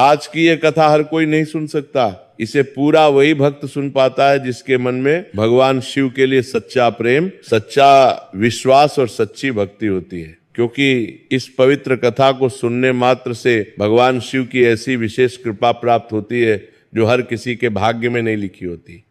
आज की ये कथा हर कोई नहीं सुन सकता। इसे पूरा वही भक्त सुन पाता है जिसके मन में भगवान शिव के लिए सच्चा प्रेम, सच्चा विश्वास और सच्ची भक्ति होती है। क्योंकि इस पवित्र कथा को सुनने मात्र से भगवान शिव की ऐसी विशेष कृपा प्राप्त होती है जो हर किसी के भाग्य में नहीं लिखी होती।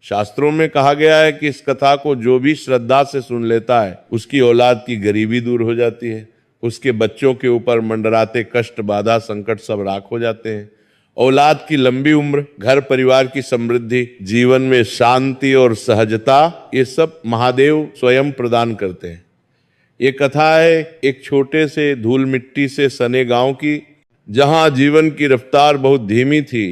शास्त्रों में कहा गया है कि इस कथा को जो भी श्रद्धा से सुन लेता है उसकी औलाद की गरीबी दूर हो जाती है, उसके बच्चों के ऊपर मंडराते कष्ट, बाधा, संकट सब राख हो जाते हैं। औलाद की लंबी उम्र, घर परिवार की समृद्धि, जीवन में शांति और सहजता, ये सब महादेव स्वयं प्रदान करते हैं। ये कथा है एक छोटे से धूल मिट्टी से सने गांव की, जहां जीवन की रफ्तार बहुत धीमी थी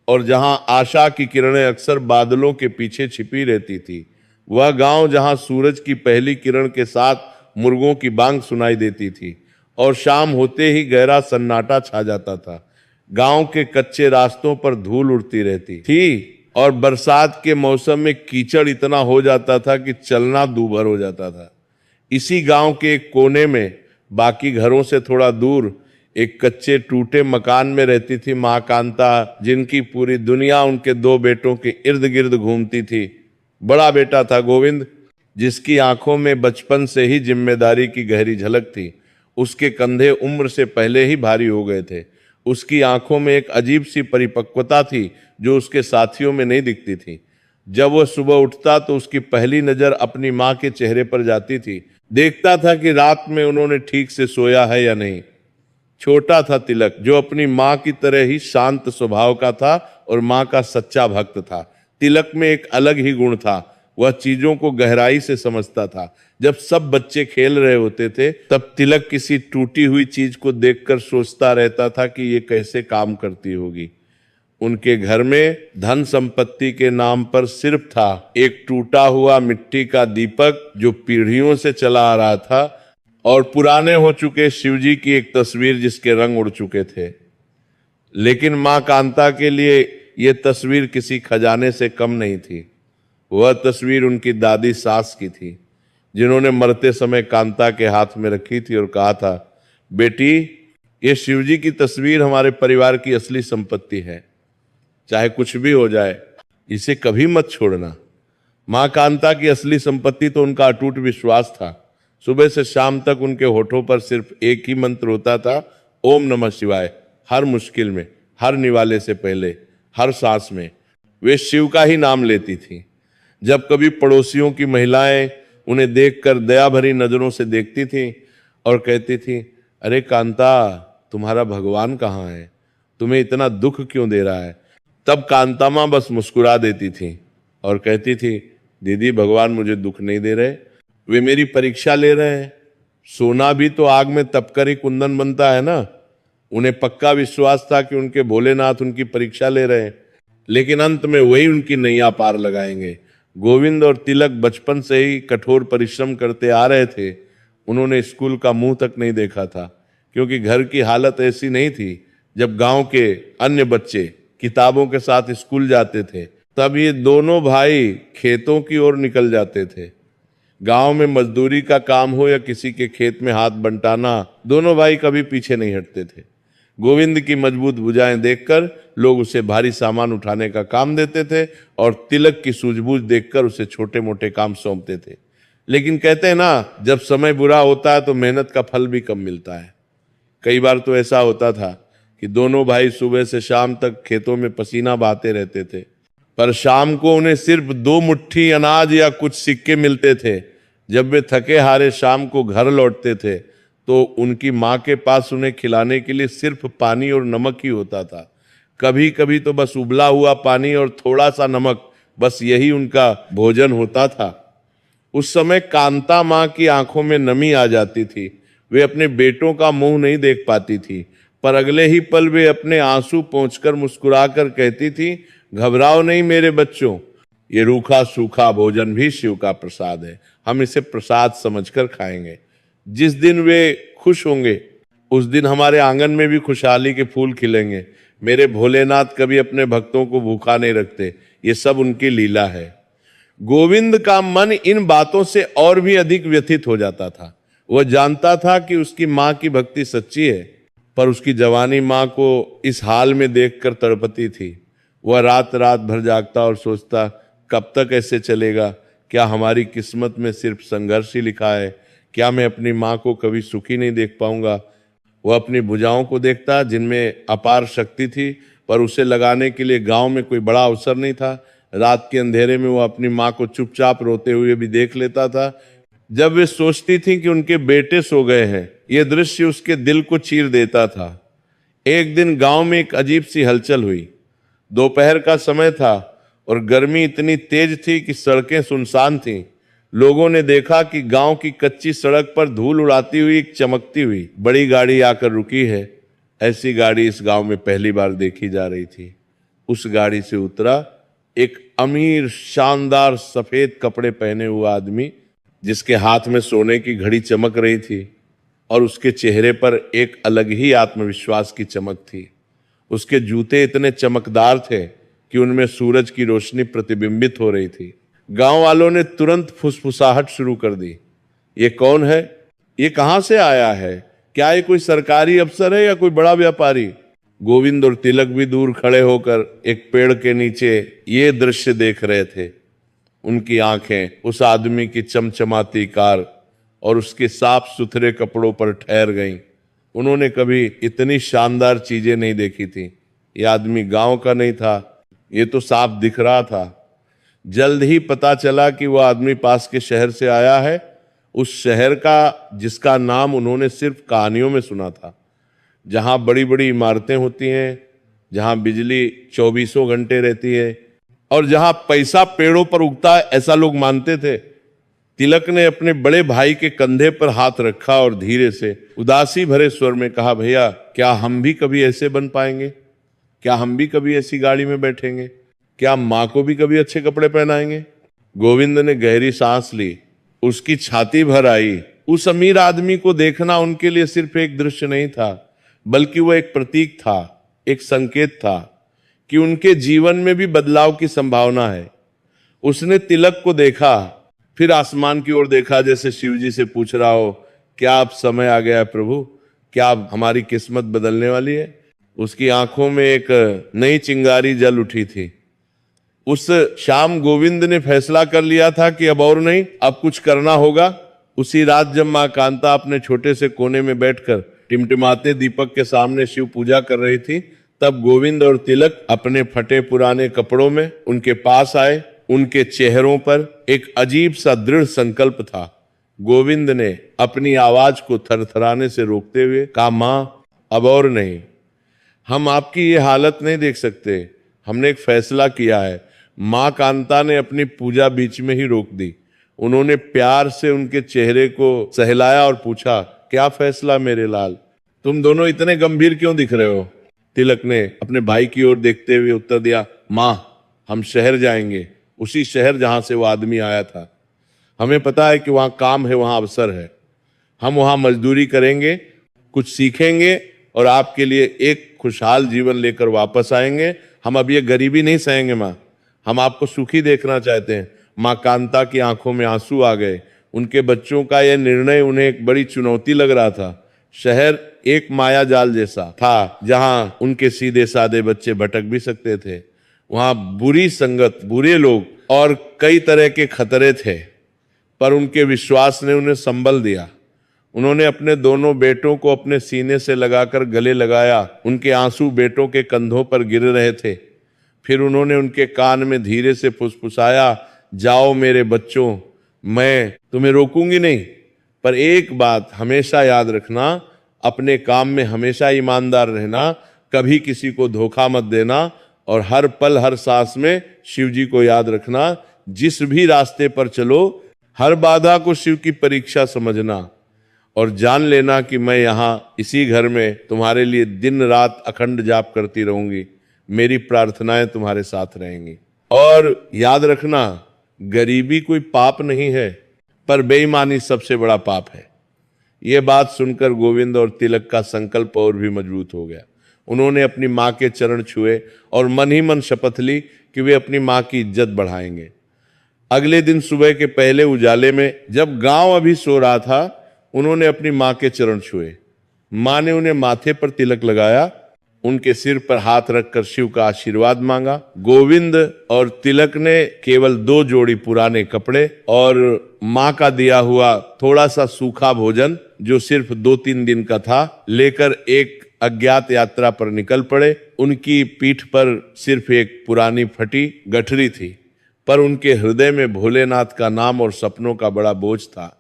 और जहां आशा की किरणें अक्सर बादलों के पीछे छिपी रहती थी। वह गांव जहां सूरज की पहली किरण के साथ मुर्गों की बांग सुनाई देती थी और शाम होते ही गहरा सन्नाटा छा जाता था। गांव के कच्चे रास्तों पर धूल उड़ती रहती थी और बरसात के मौसम में कीचड़ इतना हो जाता था कि चलना दूभर हो जाता था। इसी गांव के एक कोने में, बाकी घरों से थोड़ा दूर, एक कच्चे टूटे मकान में रहती थी माँ कांता, जिनकी पूरी दुनिया उनके 2 बेटों के इर्द गिर्द घूमती थी। बड़ा बेटा था गोविंद, जिसकी आंखों में बचपन से ही जिम्मेदारी की गहरी झलक थी। उसके कंधे उम्र से पहले ही भारी हो गए थे। उसकी आंखों में एक अजीब सी परिपक्वता थी जो उसके साथियों में नहीं दिखती थी। जब वह सुबह उठता तो उसकी पहली नजर अपनी माँ के चेहरे पर जाती थी। देखता था कि रात में उन्होंने ठीक से सोया है या नहीं। छोटा था तिलक, जो अपनी माँ की तरह ही शांत स्वभाव का था और माँ का सच्चा भक्त था। तिलक में एक अलग ही गुण था, वह चीजों को गहराई से समझता था। जब सब बच्चे खेल रहे होते थे तब तिलक किसी टूटी हुई चीज को देखकर सोचता रहता था कि ये कैसे काम करती होगी। उनके घर में धन संपत्ति के नाम पर सिर्फ था एक टूटा हुआ मिट्टी का दीपक जो पीढ़ियों से चला आ रहा था, और पुराने हो चुके शिवजी की एक तस्वीर जिसके रंग उड़ चुके थे। लेकिन मां कांता के लिए यह तस्वीर किसी खजाने से कम नहीं थी। वह तस्वीर उनकी दादी सास की थी, जिन्होंने मरते समय कांता के हाथ में रखी थी और कहा था, बेटी, ये शिवजी की तस्वीर हमारे परिवार की असली संपत्ति है। चाहे कुछ भी हो जाए, इसे कभी मत छोड़ना। मां कांता की असली संपत्ति तो उनका अटूट विश्वास था। सुबह से शाम तक उनके होठों पर सिर्फ एक ही मंत्र होता था, ओम नमः शिवाय। हर मुश्किल में, हर निवाले से पहले, हर सांस में वे शिव का ही नाम लेती थी। जब कभी पड़ोसियों की महिलाएं उन्हें देखकर दया भरी नजरों से देखती थीं और कहती थीं, अरे कांता, तुम्हारा भगवान कहाँ है? तुम्हें इतना दुख क्यों दे रहा है? तब कांता माँ बस मुस्कुरा देती थी और कहती थी, दीदी, भगवान मुझे दुख नहीं दे रहे, वे मेरी परीक्षा ले रहे हैं। सोना भी तो आग में तपकर ही कुंदन बनता है ना। उन्हें पक्का विश्वास था कि उनके भोलेनाथ उनकी परीक्षा ले रहे हैं, लेकिन अंत में वही उनकी नैया पार लगाएंगे। गोविंद और तिलक बचपन से ही कठोर परिश्रम करते आ रहे थे। उन्होंने स्कूल का मुंह तक नहीं देखा था, क्योंकि घर की हालत ऐसी नहीं थी। जब गांव के अन्य बच्चे किताबों के साथ स्कूल जाते थे, तब ये दोनों भाई खेतों की ओर निकल जाते थे। गांव में मजदूरी का काम हो या किसी के खेत में हाथ बंटाना, दोनों भाई कभी पीछे नहीं हटते थे। गोविंद की मजबूत भुजाएं देखकर लोग उसे भारी सामान उठाने का काम देते थे और तिलक की सूझबूझ देखकर उसे छोटे मोटे काम सौंपते थे। लेकिन कहते हैं ना, जब समय बुरा होता है तो मेहनत का फल भी कम मिलता है। कई बार तो ऐसा होता था कि दोनों भाई सुबह से शाम तक खेतों में पसीना बहाते रहते थे, पर शाम को उन्हें सिर्फ 2 मुट्ठी अनाज या कुछ सिक्के मिलते थे। जब वे थके हारे शाम को घर लौटते थे तो उनकी माँ के पास उन्हें खिलाने के लिए सिर्फ पानी और नमक ही होता था। कभी कभी तो बस उबला हुआ पानी और थोड़ा सा नमक, बस यही उनका भोजन होता था। उस समय कांता माँ की आंखों में नमी आ जाती थी। वे अपने बेटों का मुंह नहीं देख पाती थी, पर अगले ही पल वे अपने आंसू पोंछकर मुस्कुराकर कहती थी, घबराओ नहीं मेरे बच्चों, ये रूखा सूखा भोजन भी शिव का प्रसाद है। हम इसे प्रसाद समझकर खाएंगे। जिस दिन वे खुश होंगे उस दिन हमारे आंगन में भी खुशहाली के फूल खिलेंगे। मेरे भोलेनाथ कभी अपने भक्तों को भूखा नहीं रखते, ये सब उनकी लीला है। गोविंद का मन इन बातों से और भी अधिक व्यथित हो जाता था। वह जानता था कि उसकी माँ की भक्ति सच्ची है, पर उसकी जवानी माँ को इस हाल में देखकर तड़पती थी। वह रात रात भर जागता और सोचता, कब तक ऐसे चलेगा? क्या हमारी किस्मत में सिर्फ संघर्ष ही लिखा है? क्या मैं अपनी माँ को कभी सुखी नहीं देख पाऊंगा? वह अपनी भुजाओं को देखता जिनमें अपार शक्ति थी, पर उसे लगाने के लिए गांव में कोई बड़ा अवसर नहीं था। रात के अंधेरे में वह अपनी माँ को चुपचाप रोते हुए भी देख लेता था। जब वे सोचती थी कि उनके बेटे सो गए हैं, यह दृश्य उसके दिल को चीर देता था। एक दिन गांव में एक अजीब सी हलचल हुई। दोपहर का समय था और गर्मी इतनी तेज थी कि सड़कें सुनसान थीं। लोगों ने देखा कि गांव की कच्ची सड़क पर धूल उड़ाती हुई एक चमकती हुई बड़ी गाड़ी आकर रुकी है। ऐसी गाड़ी इस गांव में पहली बार देखी जा रही थी। उस गाड़ी से उतरा एक अमीर, शानदार सफेद कपड़े पहने हुआ आदमी, जिसके हाथ में सोने की घड़ी चमक रही थी और उसके चेहरे पर एक अलग ही आत्मविश्वास की चमक थी। उसके जूते इतने चमकदार थे कि उनमें सूरज की रोशनी प्रतिबिंबित हो रही थी। गांव वालों ने तुरंत फुसफुसाहट शुरू कर दी। ये कौन है? ये कहां से आया है? क्या ये कोई सरकारी अफसर है या कोई बड़ा व्यापारी? गोविंद और तिलक भी दूर खड़े होकर एक पेड़ के नीचे ये दृश्य देख रहे थे। उनकी आंखें उस आदमी की चमचमाती कार और उसके साफ सुथरे कपड़ों पर ठहर गईं। उन्होंने कभी इतनी शानदार चीजें नहीं देखी थी। यह आदमी गांव का नहीं था, ये तो साफ दिख रहा था। जल्द ही पता चला कि वह आदमी पास के शहर से आया है, उस शहर का जिसका नाम उन्होंने सिर्फ कहानियों में सुना था, जहां बड़ी बड़ी इमारतें होती हैं, जहां बिजली 24 घंटे रहती है और जहां पैसा पेड़ों पर उगता है, ऐसा लोग मानते थे। तिलक ने अपने बड़े भाई के कंधे पर हाथ रखा और धीरे से उदासी भरे स्वर में कहा, भैया, क्या हम भी कभी ऐसे बन पाएंगे? क्या हम भी कभी ऐसी गाड़ी में बैठेंगे? क्या माँ को भी कभी अच्छे कपड़े पहनाएंगे? गोविंद ने गहरी सांस ली, उसकी छाती भर आई। उस अमीर आदमी को देखना उनके लिए सिर्फ एक दृश्य नहीं था, बल्कि वह एक प्रतीक था, एक संकेत था कि उनके जीवन में भी बदलाव की संभावना है। उसने तिलक को देखा, फिर आसमान की ओर देखा, जैसे शिव जी से पूछ रहा हो, क्या अब समय आ गया है प्रभु? क्या अब हमारी किस्मत बदलने वाली है? उसकी आंखों में एक नई चिंगारी जल उठी थी। उस शाम गोविंद ने फैसला कर लिया था कि अब और नहीं, अब कुछ करना होगा। उसी रात जब माँ कांता अपने छोटे से कोने में बैठकर टिमटिमाते दीपक के सामने शिव पूजा कर रही थी, तब गोविंद और तिलक अपने फटे पुराने कपड़ों में उनके पास आए। उनके चेहरों पर एक अजीब सा दृढ़ संकल्प था। गोविंद ने अपनी आवाज को थरथराने से रोकते हुए कहा, माँ, अब और नहीं, हम आपकी ये हालत नहीं देख सकते। हमने एक फैसला किया है। माँ कांता ने अपनी पूजा बीच में ही रोक दी। उन्होंने प्यार से उनके चेहरे को सहलाया और पूछा, क्या फैसला मेरे लाल? तुम दोनों इतने गंभीर क्यों दिख रहे हो? तिलक ने अपने भाई की ओर देखते हुए उत्तर दिया, माँ, हम शहर जाएंगे, उसी शहर जहां से वो आदमी आया था। हमें पता है कि वहां काम है, वहां अवसर है। हम वहां मजदूरी करेंगे, कुछ सीखेंगे और आपके लिए एक खुशहाल जीवन लेकर वापस आएंगे। हम अब ये गरीबी नहीं सहेंगे माँ, हम आपको सुखी देखना चाहते हैं। माँ कांता की आंखों में आंसू आ गए। उनके बच्चों का यह निर्णय उन्हें एक बड़ी चुनौती लग रहा था। शहर एक माया जाल जैसा था, जहां उनके सीधे साधे बच्चे भटक भी सकते थे। वहां बुरी संगत, बुरे लोग और कई तरह के खतरे थे, पर उनके विश्वास ने उन्हें संबल दिया। उन्होंने अपने दोनों बेटों को अपने सीने से लगाकर गले लगाया। उनके आंसू बेटों के कंधों पर गिर रहे थे। फिर उन्होंने उनके कान में धीरे से फुसफुसाया, जाओ मेरे बच्चों, मैं तुम्हें रोकूंगी नहीं, पर एक बात हमेशा याद रखना, अपने काम में हमेशा ईमानदार रहना, कभी किसी को धोखा मत देना और हर पल हर सांस में शिव जी को याद रखना। जिस भी रास्ते पर चलो, हर बाधा को शिव की परीक्षा समझना और जान लेना कि मैं यहाँ इसी घर में तुम्हारे लिए दिन रात अखंड जाप करती रहूंगी। मेरी प्रार्थनाएं तुम्हारे साथ रहेंगी। और याद रखना, गरीबी कोई पाप नहीं है, पर बेईमानी सबसे बड़ा पाप है। यह बात सुनकर गोविंद और तिलक का संकल्प और भी मजबूत हो गया। उन्होंने अपनी माँ के चरण छुए और मन ही मन शपथ ली कि वे अपनी माँ की इज्जत बढ़ाएंगे। अगले दिन सुबह के पहले उजाले में, जब गांव अभी सो रहा था, उन्होंने अपनी माँ के चरण छुए। मां ने उन्हें माथे पर तिलक लगाया, उनके सिर पर हाथ रखकर शिव का आशीर्वाद मांगा। गोविंद और तिलक ने केवल 2 जोड़ी पुराने कपड़े और मां का दिया हुआ थोड़ा सा सूखा भोजन, जो सिर्फ 2-3 दिन का था, लेकर एक अज्ञात यात्रा पर निकल पड़े। उनकी पीठ पर सिर्फ एक पुरानी फटी गठरी थी, पर उनके हृदय में भोलेनाथ का नाम और सपनों का बड़ा बोझ था।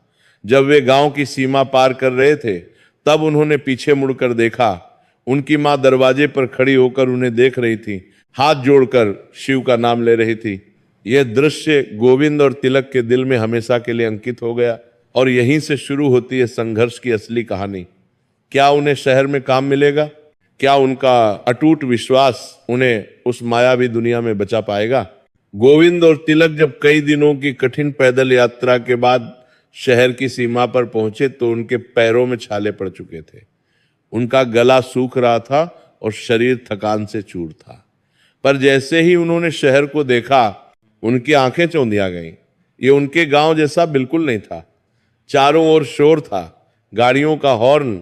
जब वे गांव की सीमा पार कर रहे थे, तब उन्होंने पीछे मुड़कर देखा। उनकी मां दरवाजे पर खड़ी होकर उन्हें देख रही थी, हाथ जोड़कर शिव का नाम ले रही थी। यह दृश्य गोविंद और तिलक के दिल में हमेशा के लिए अंकित हो गया, और यहीं से शुरू होती है संघर्ष की असली कहानी। क्या उन्हें शहर में काम मिलेगा? क्या उनका अटूट विश्वास उन्हें उस मायावी दुनिया में बचा पाएगा? गोविंद और तिलक जब कई दिनों की कठिन पैदल यात्रा के बाद शहर की सीमा पर पहुंचे, तो उनके पैरों में छाले पड़ चुके थे। उनका गला सूख रहा था और शरीर थकान से चूर था। पर जैसे ही उन्होंने शहर को देखा, उनकी आंखें चौंधिया गईं। ये उनके गांव जैसा बिल्कुल नहीं था। चारों ओर शोर था, गाड़ियों का हॉर्न,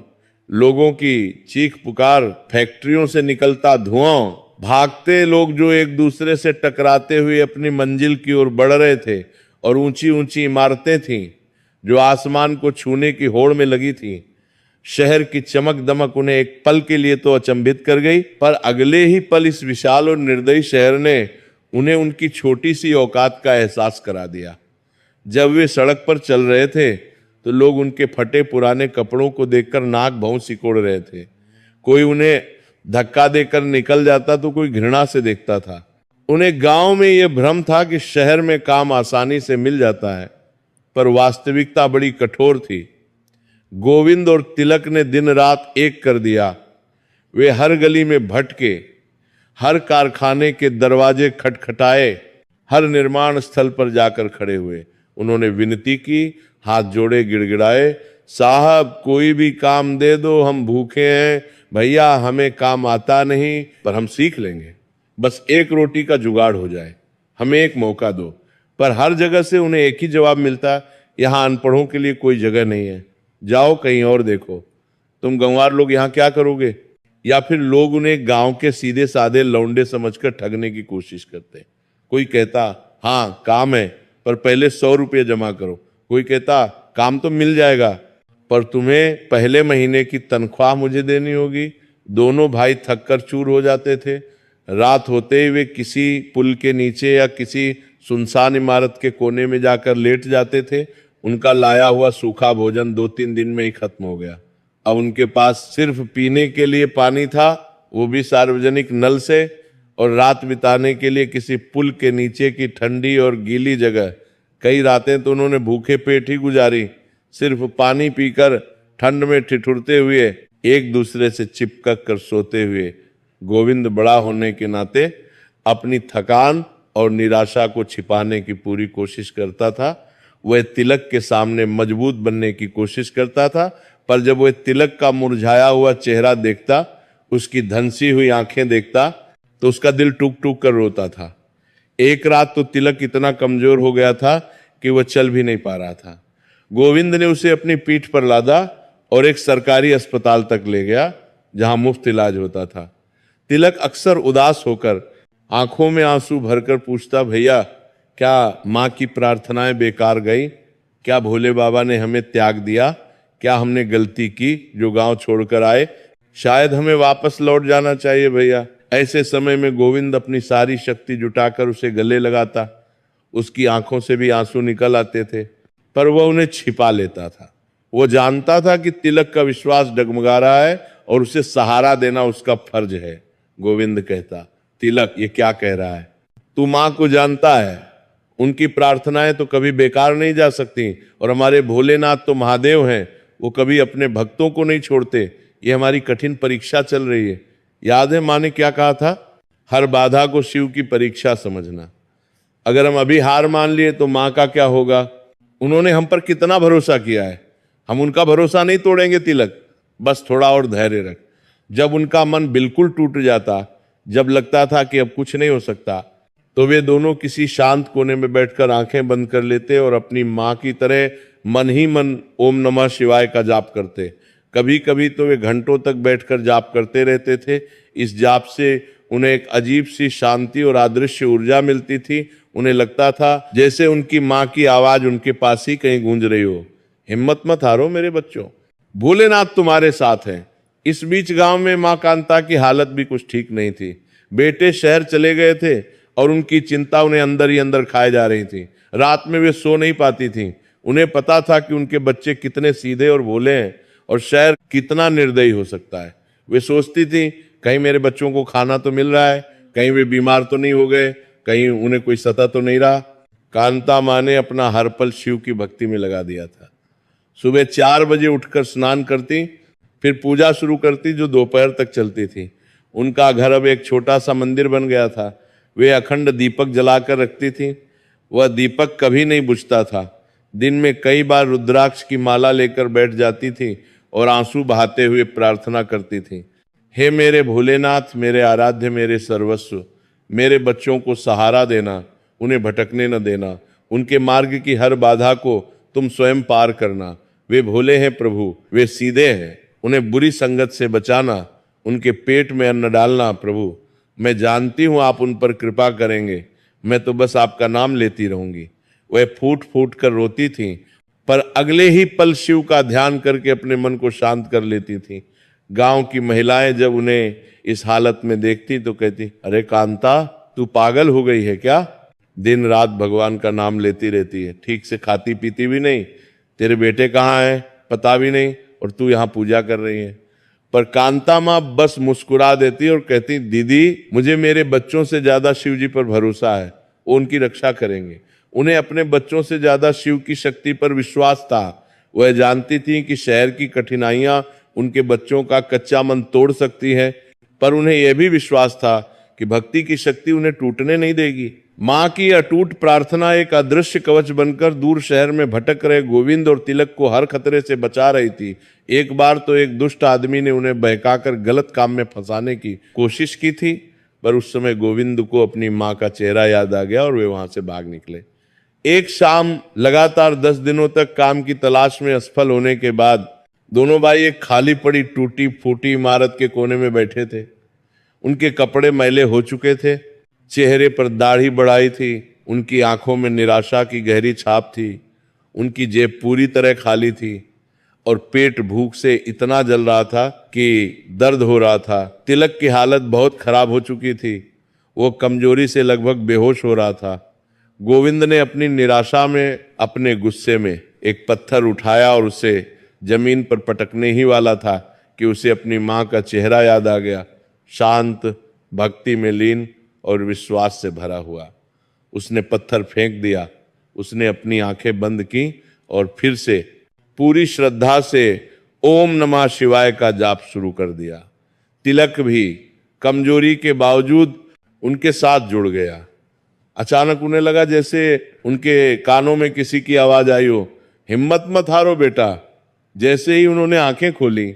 लोगों की चीख पुकार, फैक्ट्रियों से निकलता धुआं, भागते लोग जो एक दूसरे से टकराते हुए अपनी मंजिल की ओर बढ़ रहे थे, और ऊंची ऊंची इमारतें थीं जो आसमान को छूने की होड़ में लगी थीं। शहर की चमक दमक उन्हें एक पल के लिए तो अचंभित कर गई, पर अगले ही पल इस विशाल और निर्दयी शहर ने उन्हें उनकी छोटी सी औकात का एहसास करा दिया। जब वे सड़क पर चल रहे थे, तो लोग उनके फटे पुराने कपड़ों को देखकर नाक भौं सिकोड़ रहे थे। कोई उन्हें धक्का देकर निकल जाता तो कोई घृणा से देखता था। उन्हें गांव में यह भ्रम था कि शहर में काम आसानी से मिल जाता है, पर वास्तविकता बड़ी कठोर थी। गोविंद और तिलक ने दिन रात एक कर दिया। वे हर गली में भटके, हर कारखाने के दरवाजे खटखटाए, हर निर्माण स्थल पर जाकर खड़े हुए। उन्होंने विनती की, हाथ जोड़े, गिड़गिड़ाए, साहब कोई भी काम दे दो, हम भूखे हैं, भैया हमें काम आता नहीं, पर हम सीख लेंगे, बस एक रोटी का जुगाड़ हो जाए, हमें एक मौका दो। पर हर जगह से उन्हें एक ही जवाब मिलता, यहाँ अनपढ़ों के लिए कोई जगह नहीं है, जाओ कहीं और देखो, तुम गंवार लोग यहाँ क्या करोगे? या फिर लोग उन्हें गांव के सीधे साधे लौंडे समझकर ठगने की कोशिश करते। कोई कहता हाँ काम है, पर पहले 100 रुपये जमा करो। कोई कहता काम तो मिल जाएगा, पर तुम्हें पहले महीने की तनख्वाह मुझे देनी होगी। दोनों भाई थककर चूर हो जाते थे। रात होते ही वे किसी पुल के नीचे या किसी सुनसान इमारत के कोने में जाकर लेट जाते थे। उनका लाया हुआ सूखा भोजन 2-3 दिन में ही खत्म हो गया। अब उनके पास सिर्फ पीने के लिए पानी था, वो भी सार्वजनिक नल से, और रात बिताने के लिए किसी पुल के नीचे की ठंडी और गीली जगह। कई रातें तो उन्होंने भूखे पेट ही गुजारी, सिर्फ पानी पीकर, ठंड में ठिठुरते हुए, एक दूसरे से चिपक कर सोते हुए। गोविंद बड़ा होने के नाते अपनी थकान और निराशा को छिपाने की पूरी कोशिश करता था। वह तिलक के सामने मजबूत बनने की कोशिश करता था, पर जब वह तिलक का मुरझाया हुआ चेहरा देखता, उसकी धंसी हुई आंखें देखता, तो उसका दिल टूक टूक कर रोता था। एक रात तो तिलक इतना कमजोर हो गया था कि वह चल भी नहीं पा रहा था। गोविंद ने उसे अपनी पीठ पर लादा और एक सरकारी अस्पताल तक ले गया, जहां मुफ्त इलाज होता था। तिलक अक्सर उदास होकर, आंखों में आंसू भरकर पूछता, भैया क्या माँ की प्रार्थनाएं बेकार गई? क्या भोले बाबा ने हमें त्याग दिया? क्या हमने गलती की जो गांव छोड़कर आए? शायद हमें वापस लौट जाना चाहिए भैया। ऐसे समय में गोविंद अपनी सारी शक्ति जुटाकर उसे गले लगाता। उसकी आंखों से भी आंसू निकल आते थे, पर वह उन्हें छिपा लेता था। वो जानता था कि तिलक का विश्वास डगमगा रहा है और उसे सहारा देना उसका फर्ज है। गोविंद कहता, तिलक ये क्या कह रहा है? तू माँ को जानता है, उनकी प्रार्थनाएं तो कभी बेकार नहीं जा सकती, और हमारे भोलेनाथ तो महादेव हैं, वो कभी अपने भक्तों को नहीं छोड़ते। ये हमारी कठिन परीक्षा चल रही है। याद है माँ ने क्या कहा था? हर बाधा को शिव की परीक्षा समझना। अगर हम अभी हार मान लिए तो माँ का क्या होगा? उन्होंने हम पर कितना भरोसा किया है, हम उनका भरोसा नहीं तोड़ेंगे तिलक, बस थोड़ा और धैर्य रख। जब उनका मन बिल्कुल टूट जाता, जब लगता था कि अब कुछ नहीं हो सकता, तो वे दोनों किसी शांत कोने में बैठकर आंखें बंद कर लेते और अपनी माँ की तरह मन ही मन ओम नमः शिवाय का जाप करते। कभी कभी तो वे घंटों तक बैठकर जाप करते रहते थे। इस जाप से उन्हें एक अजीब सी शांति और अदृश्य ऊर्जा मिलती थी। उन्हें लगता था जैसे उनकी माँ की आवाज उनके पास ही कहीं गूंज रही हो। हिम्मत मत हारो मेरे बच्चों, भोलेनाथ तुम्हारे साथ हैं। इस बीच गांव में माँ कांता की हालत भी कुछ ठीक नहीं थी। बेटे शहर चले गए थे और उनकी चिंता उन्हें अंदर ही अंदर खाए जा रही थी। रात में वे सो नहीं पाती थी। उन्हें पता था कि उनके बच्चे कितने सीधे और भोले हैं और शहर कितना निर्दयी हो सकता है। वे सोचती थी कहीं मेरे बच्चों को खाना तो मिल रहा है, कहीं वे बीमार तो नहीं हो गए, कहीं उन्हें कोई सता तो नहीं रहा। कांता माँ ने अपना हर पल शिव की भक्ति में लगा दिया था। सुबह 4 बजे उठकर स्नान करती, फिर पूजा शुरू करती जो दोपहर तक चलती थी। उनका घर अब एक छोटा सा मंदिर बन गया था। वे अखंड दीपक जलाकर रखती थी। वह दीपक कभी नहीं बुझता था। दिन में कई बार रुद्राक्ष की माला लेकर बैठ जाती थी और आंसू बहाते हुए प्रार्थना करती थी, हे मेरे भोलेनाथ, मेरे आराध्य, मेरे सर्वस्व, मेरे बच्चों को सहारा देना, उन्हें भटकने न देना, उनके मार्ग की हर बाधा को तुम स्वयं पार करना। वे भोले हैं प्रभु, वे सीधे हैं, उन्हें बुरी संगत से बचाना, उनके पेट में अन्न डालना। प्रभु मैं जानती हूं आप उन पर कृपा करेंगे, मैं तो बस आपका नाम लेती रहूंगी। वह फूट फूट कर रोती थी, पर अगले ही पल शिव का ध्यान करके अपने मन को शांत कर लेती थी। गांव की महिलाएं जब उन्हें इस हालत में देखती तो कहती, अरे कांता, तू पागल हो गई है क्या? दिन रात भगवान का नाम लेती रहती है, ठीक से खाती पीती भी नहीं, तेरे बेटे कहाँ हैं पता भी नहीं, और तू यहाँ पूजा कर रही है। पर कांता माँ बस मुस्कुरा देती और कहती, दीदी मुझे मेरे बच्चों से ज्यादा शिव जी पर भरोसा है, वो उनकी रक्षा करेंगे। उन्हें अपने बच्चों से ज्यादा शिव की शक्ति पर विश्वास था। वह जानती थी कि शहर की कठिनाइयां उनके बच्चों का कच्चा मन तोड़ सकती है, पर उन्हें यह भी विश्वास था कि भक्ति की शक्ति उन्हें टूटने नहीं देगी। माँ की अटूट प्रार्थना एक अदृश्य कवच बनकर दूर शहर में भटक रहे गोविंद और तिलक को हर खतरे से बचा रही थी। एक बार तो एक दुष्ट आदमी ने उन्हें बहकाकर गलत काम में फंसाने की कोशिश की थी, पर उस समय गोविंद को अपनी माँ का चेहरा याद आ गया और वे वहां से भाग निकले। एक शाम लगातार 10 दिनों तक काम की तलाश में असफल होने के बाद दोनों भाई एक खाली पड़ी टूटी फूटी इमारत के कोने में बैठे थे। उनके कपड़े मैले हो चुके थे, चेहरे पर दाढ़ी बढ़ाई थी, उनकी आंखों में निराशा की गहरी छाप थी, उनकी जेब पूरी तरह खाली थी और पेट भूख से इतना जल रहा था कि दर्द हो रहा था। तिलक की हालत बहुत खराब हो चुकी थी, वो कमजोरी से लगभग बेहोश हो रहा था। गोविंद ने अपनी निराशा में, अपने गुस्से में एक पत्थर उठाया और उसे जमीन पर पटकने ही वाला था कि उसे अपनी माँ का चेहरा याद आ गया, शांत, भक्ति में लीन और विश्वास से भरा हुआ। उसने पत्थर फेंक दिया, उसने अपनी आंखें बंद की और फिर से पूरी श्रद्धा से ओम नमः शिवाय का जाप शुरू कर दिया। तिलक भी कमजोरी के बावजूद उनके साथ जुड़ गया। अचानक उन्हें लगा जैसे उनके कानों में किसी की आवाज आई हो, हिम्मत मत हारो बेटा। जैसे ही उन्होंने आंखें खोली,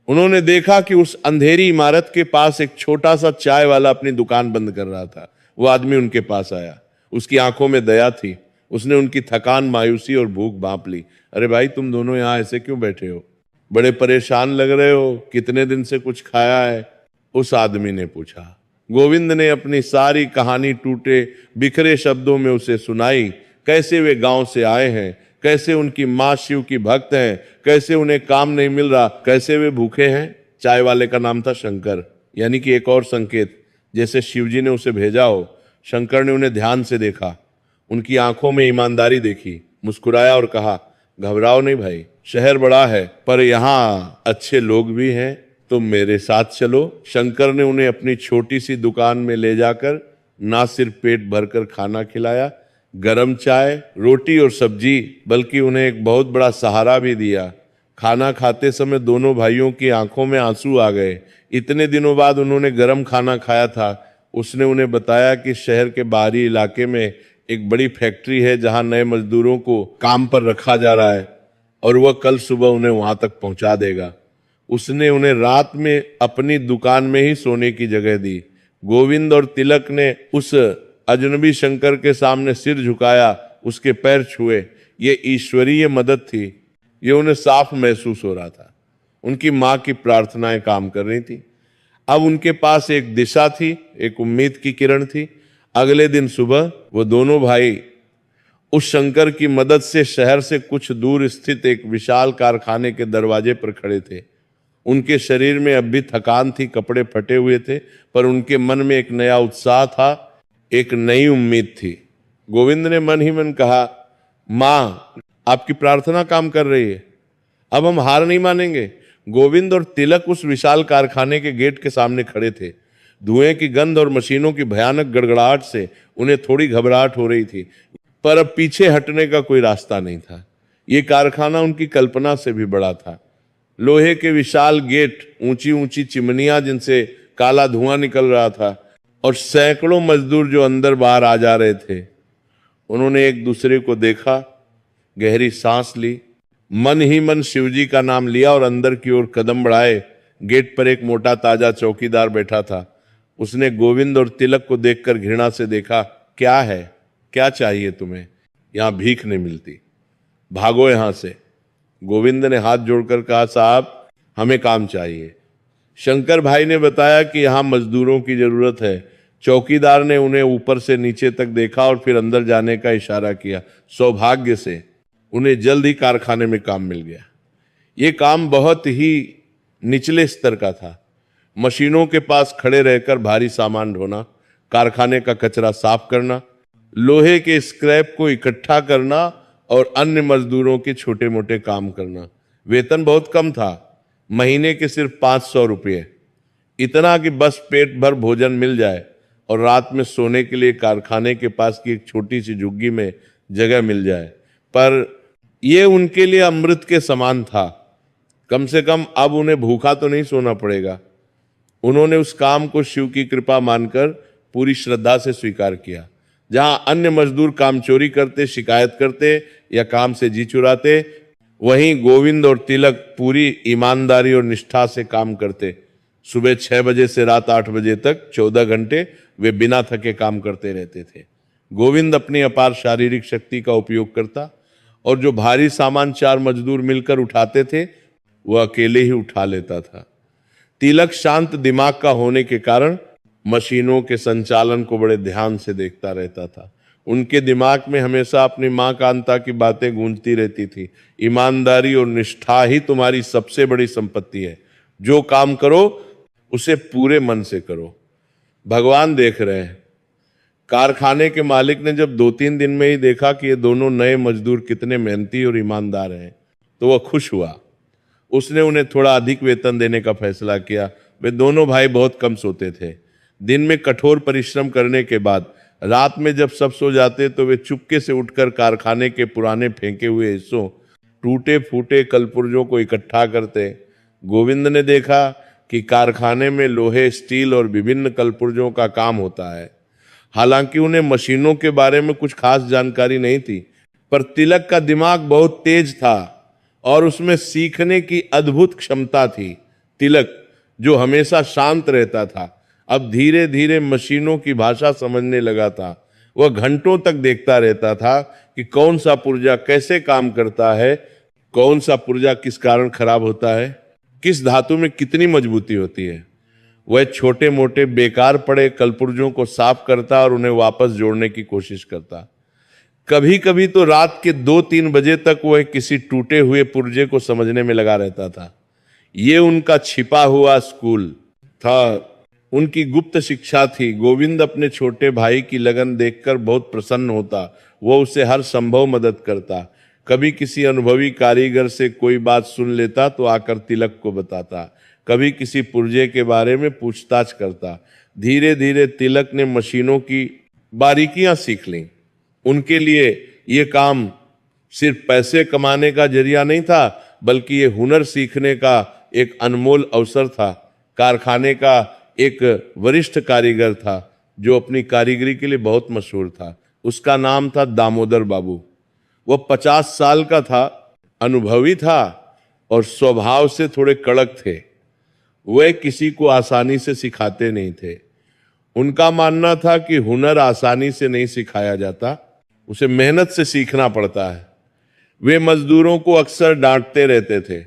उन्होंने देखा कि उस अंधेरी इमारत के पास एक छोटा सा चाय वाला अपनी दुकान बंद कर रहा था। वो आदमी उनके पास आया, उसकी आंखों में दया थी। उसने उनकी थकान, मायूसी और भूख भांप ली। अरे भाई, तुम दोनों यहाँ ऐसे क्यों बैठे हो? बड़े परेशान लग रहे हो, कितने दिन से कुछ खाया है? उस आदमी ने पूछा। गोविंद ने अपनी सारी कहानी टूटे बिखरे शब्दों में उसे सुनाई। कैसे वे गांव से आए हैं, कैसे उनकी माँ शिव की भक्त हैं, कैसे उन्हें काम नहीं मिल रहा, कैसे वे भूखे हैं। चाय वाले का नाम था शंकर, यानी कि एक और संकेत, जैसे शिवजी ने उसे भेजा हो। शंकर ने उन्हें ध्यान से देखा, उनकी आंखों में ईमानदारी देखी, मुस्कुराया और कहा, घबराओ नहीं भाई, शहर बड़ा है पर यहाँ अच्छे लोग भी हैं, तुम मेरे साथ चलो। शंकर ने उन्हें अपनी छोटी सी दुकान में ले जाकर ना सिर्फ पेट भरकर खाना खिलाया, गरम चाय, रोटी और सब्जी, बल्कि उन्हें एक बहुत बड़ा सहारा भी दिया। खाना खाते समय दोनों भाइयों की आंखों में आंसू आ गए। इतने दिनों बाद उन्होंने गरम खाना खाया था। उसने उन्हें बताया कि शहर के बाहरी इलाके में एक बड़ी फैक्ट्री है जहां नए मजदूरों को काम पर रखा जा रहा है और वह कल सुबह उन्हें वहां तक पहुंचा देगा। उसने उन्हें रात में अपनी दुकान में ही सोने की जगह दी। गोविंद और तिलक ने उस अजनबी शंकर के सामने सिर झुकाया, उसके पैर छुए। ये ईश्वरीय मदद थी, ये उन्हें साफ महसूस हो रहा था। उनकी माँ की प्रार्थनाएं काम कर रही थी। अब उनके पास एक दिशा थी, एक उम्मीद की किरण थी। अगले दिन सुबह वो दोनों भाई उस शंकर की मदद से शहर से कुछ दूर स्थित एक विशाल कारखाने के दरवाजे पर खड़े थे। उनके शरीर में अब भी थकान थी, कपड़े फटे हुए थे, पर उनके मन में एक नया उत्साह था, एक नई उम्मीद थी। गोविंद ने मन ही मन कहा, माँ, आपकी प्रार्थना काम कर रही है, अब हम हार नहीं मानेंगे। गोविंद और तिलक उस विशाल कारखाने के गेट के सामने खड़े थे। धुएं की गंध और मशीनों की भयानक गड़गड़ाहट से उन्हें थोड़ी घबराहट हो रही थी, पर अब पीछे हटने का कोई रास्ता नहीं था। ये कारखाना उनकी कल्पना से भी बड़ा था। लोहे के विशाल गेट, ऊंची ऊंची चिमनियां जिनसे काला धुआं निकल रहा था, और सैकड़ों मजदूर जो अंदर बाहर आ जा रहे थे। उन्होंने एक दूसरे को देखा, गहरी सांस ली, मन ही मन शिवजी का नाम लिया और अंदर की ओर कदम बढ़ाए। गेट पर एक मोटा ताजा चौकीदार बैठा था। उसने गोविंद और तिलक को देखकर घृणा से देखा। क्या है, क्या चाहिए तुम्हें? यहां भीख नहीं मिलती, भागो यहां से। गोविंद ने हाथ जोड़कर कहा, साहब, हमें काम चाहिए। शंकर भाई ने बताया कि यहां मजदूरों की जरूरत है। चौकीदार ने उन्हें ऊपर से नीचे तक देखा और फिर अंदर जाने का इशारा किया। सौभाग्य से उन्हें जल्द ही कारखाने में काम मिल गया। ये काम बहुत ही निचले स्तर का था। मशीनों के पास खड़े रहकर भारी सामान ढोना, कारखाने का कचरा साफ करना, लोहे के स्क्रैप को इकट्ठा करना और अन्य मजदूरों के छोटे मोटे काम करना। वेतन बहुत कम था, महीने के सिर्फ 500 रुपये, इतना कि बस पेट भर भोजन मिल जाए और रात में सोने के लिए कारखाने के पास की एक छोटी सी झुग्गी में जगह मिल जाए। पर यह उनके लिए अमृत के समान था। कम से कम अब उन्हें भूखा तो नहीं सोना पड़ेगा। उन्होंने उस काम को शिव की कृपा मानकर पूरी श्रद्धा से स्वीकार किया। जहां अन्य मजदूर काम चोरी करते, शिकायत करते या काम से जी चुराते, वहीं गोविंद और तिलक पूरी ईमानदारी और निष्ठा से काम करते। सुबह 6 बजे से रात 8 बजे तक 14 घंटे वे बिना थके काम करते रहते थे। गोविंद अपनी अपार शारीरिक शक्ति का उपयोग करता और जो भारी सामान 4 मजदूर मिलकर उठाते थे वह अकेले ही उठा लेता था। तिलक शांत दिमाग का होने के कारण मशीनों के संचालन को बड़े ध्यान से देखता रहता था। उनके दिमाग में हमेशा अपनी मां कांता की बातें गूंजती रहती थी। ईमानदारी और निष्ठा ही तुम्हारी सबसे बड़ी संपत्ति है। जो काम करो उसे पूरे मन से करो, भगवान देख रहे हैं। कारखाने के मालिक ने जब 2-3 दिन में ही देखा कि ये दोनों नए मजदूर कितने मेहनती और ईमानदार हैं, तो वह खुश हुआ। उसने उन्हें थोड़ा अधिक वेतन देने का फैसला किया। वे दोनों भाई बहुत कम सोते थे। दिन में कठोर परिश्रम करने के बाद रात में जब सब सो जाते तो वे चुपके से उठकर कारखाने के पुराने फेंके हुए हिस्सों, टूटे फूटे कलपुर्जों को इकट्ठा करते। गोविंद ने देखा कि कारखाने में लोहे, स्टील और विभिन्न कलपुर्जों का काम होता है। हालांकि उन्हें मशीनों के बारे में कुछ खास जानकारी नहीं थी, पर तिलक का दिमाग बहुत तेज था और उसमें सीखने की अद्भुत क्षमता थी। तिलक, जो हमेशा शांत रहता था, अब धीरे धीरे मशीनों की भाषा समझने लगा था। वह घंटों तक देखता रहता था कि कौन सा पुर्जा कैसे काम करता है, कौन सा पुर्जा किस कारण खराब होता है, किस धातु में कितनी मजबूती होती है। वह छोटे मोटे बेकार पड़े कलपुर्जों को साफ करता और उन्हें वापस जोड़ने की कोशिश करता। कभी कभी तो रात के 2-3 बजे तक वह किसी टूटे हुए पुर्जे को समझने में लगा रहता था। ये उनका छिपा हुआ स्कूल था, उनकी गुप्त शिक्षा थी। गोविंद अपने छोटे भाई की लगन देखकर बहुत प्रसन्न होता। वह उसे हर संभव मदद करता। कभी किसी अनुभवी कारीगर से कोई बात सुन लेता तो आकर तिलक को बताता। कभी किसी पुर्जे के बारे में पूछताछ करता। धीरे धीरे तिलक ने मशीनों की बारीकियां सीख लीं। उनके लिए ये काम सिर्फ पैसे कमाने का जरिया नहीं था, बल्कि ये हुनर सीखने का एक अनमोल अवसर था। कारखाने का एक वरिष्ठ कारीगर था जो अपनी कारीगरी के लिए बहुत मशहूर था। उसका नाम था दामोदर बाबू। वह 50 साल का था, अनुभवी था और स्वभाव से थोड़े कड़क थे। वह किसी को आसानी से सिखाते नहीं थे। उनका मानना था कि हुनर आसानी से नहीं सिखाया जाता, उसे मेहनत से सीखना पड़ता है। वे मजदूरों को अक्सर डांटते रहते थे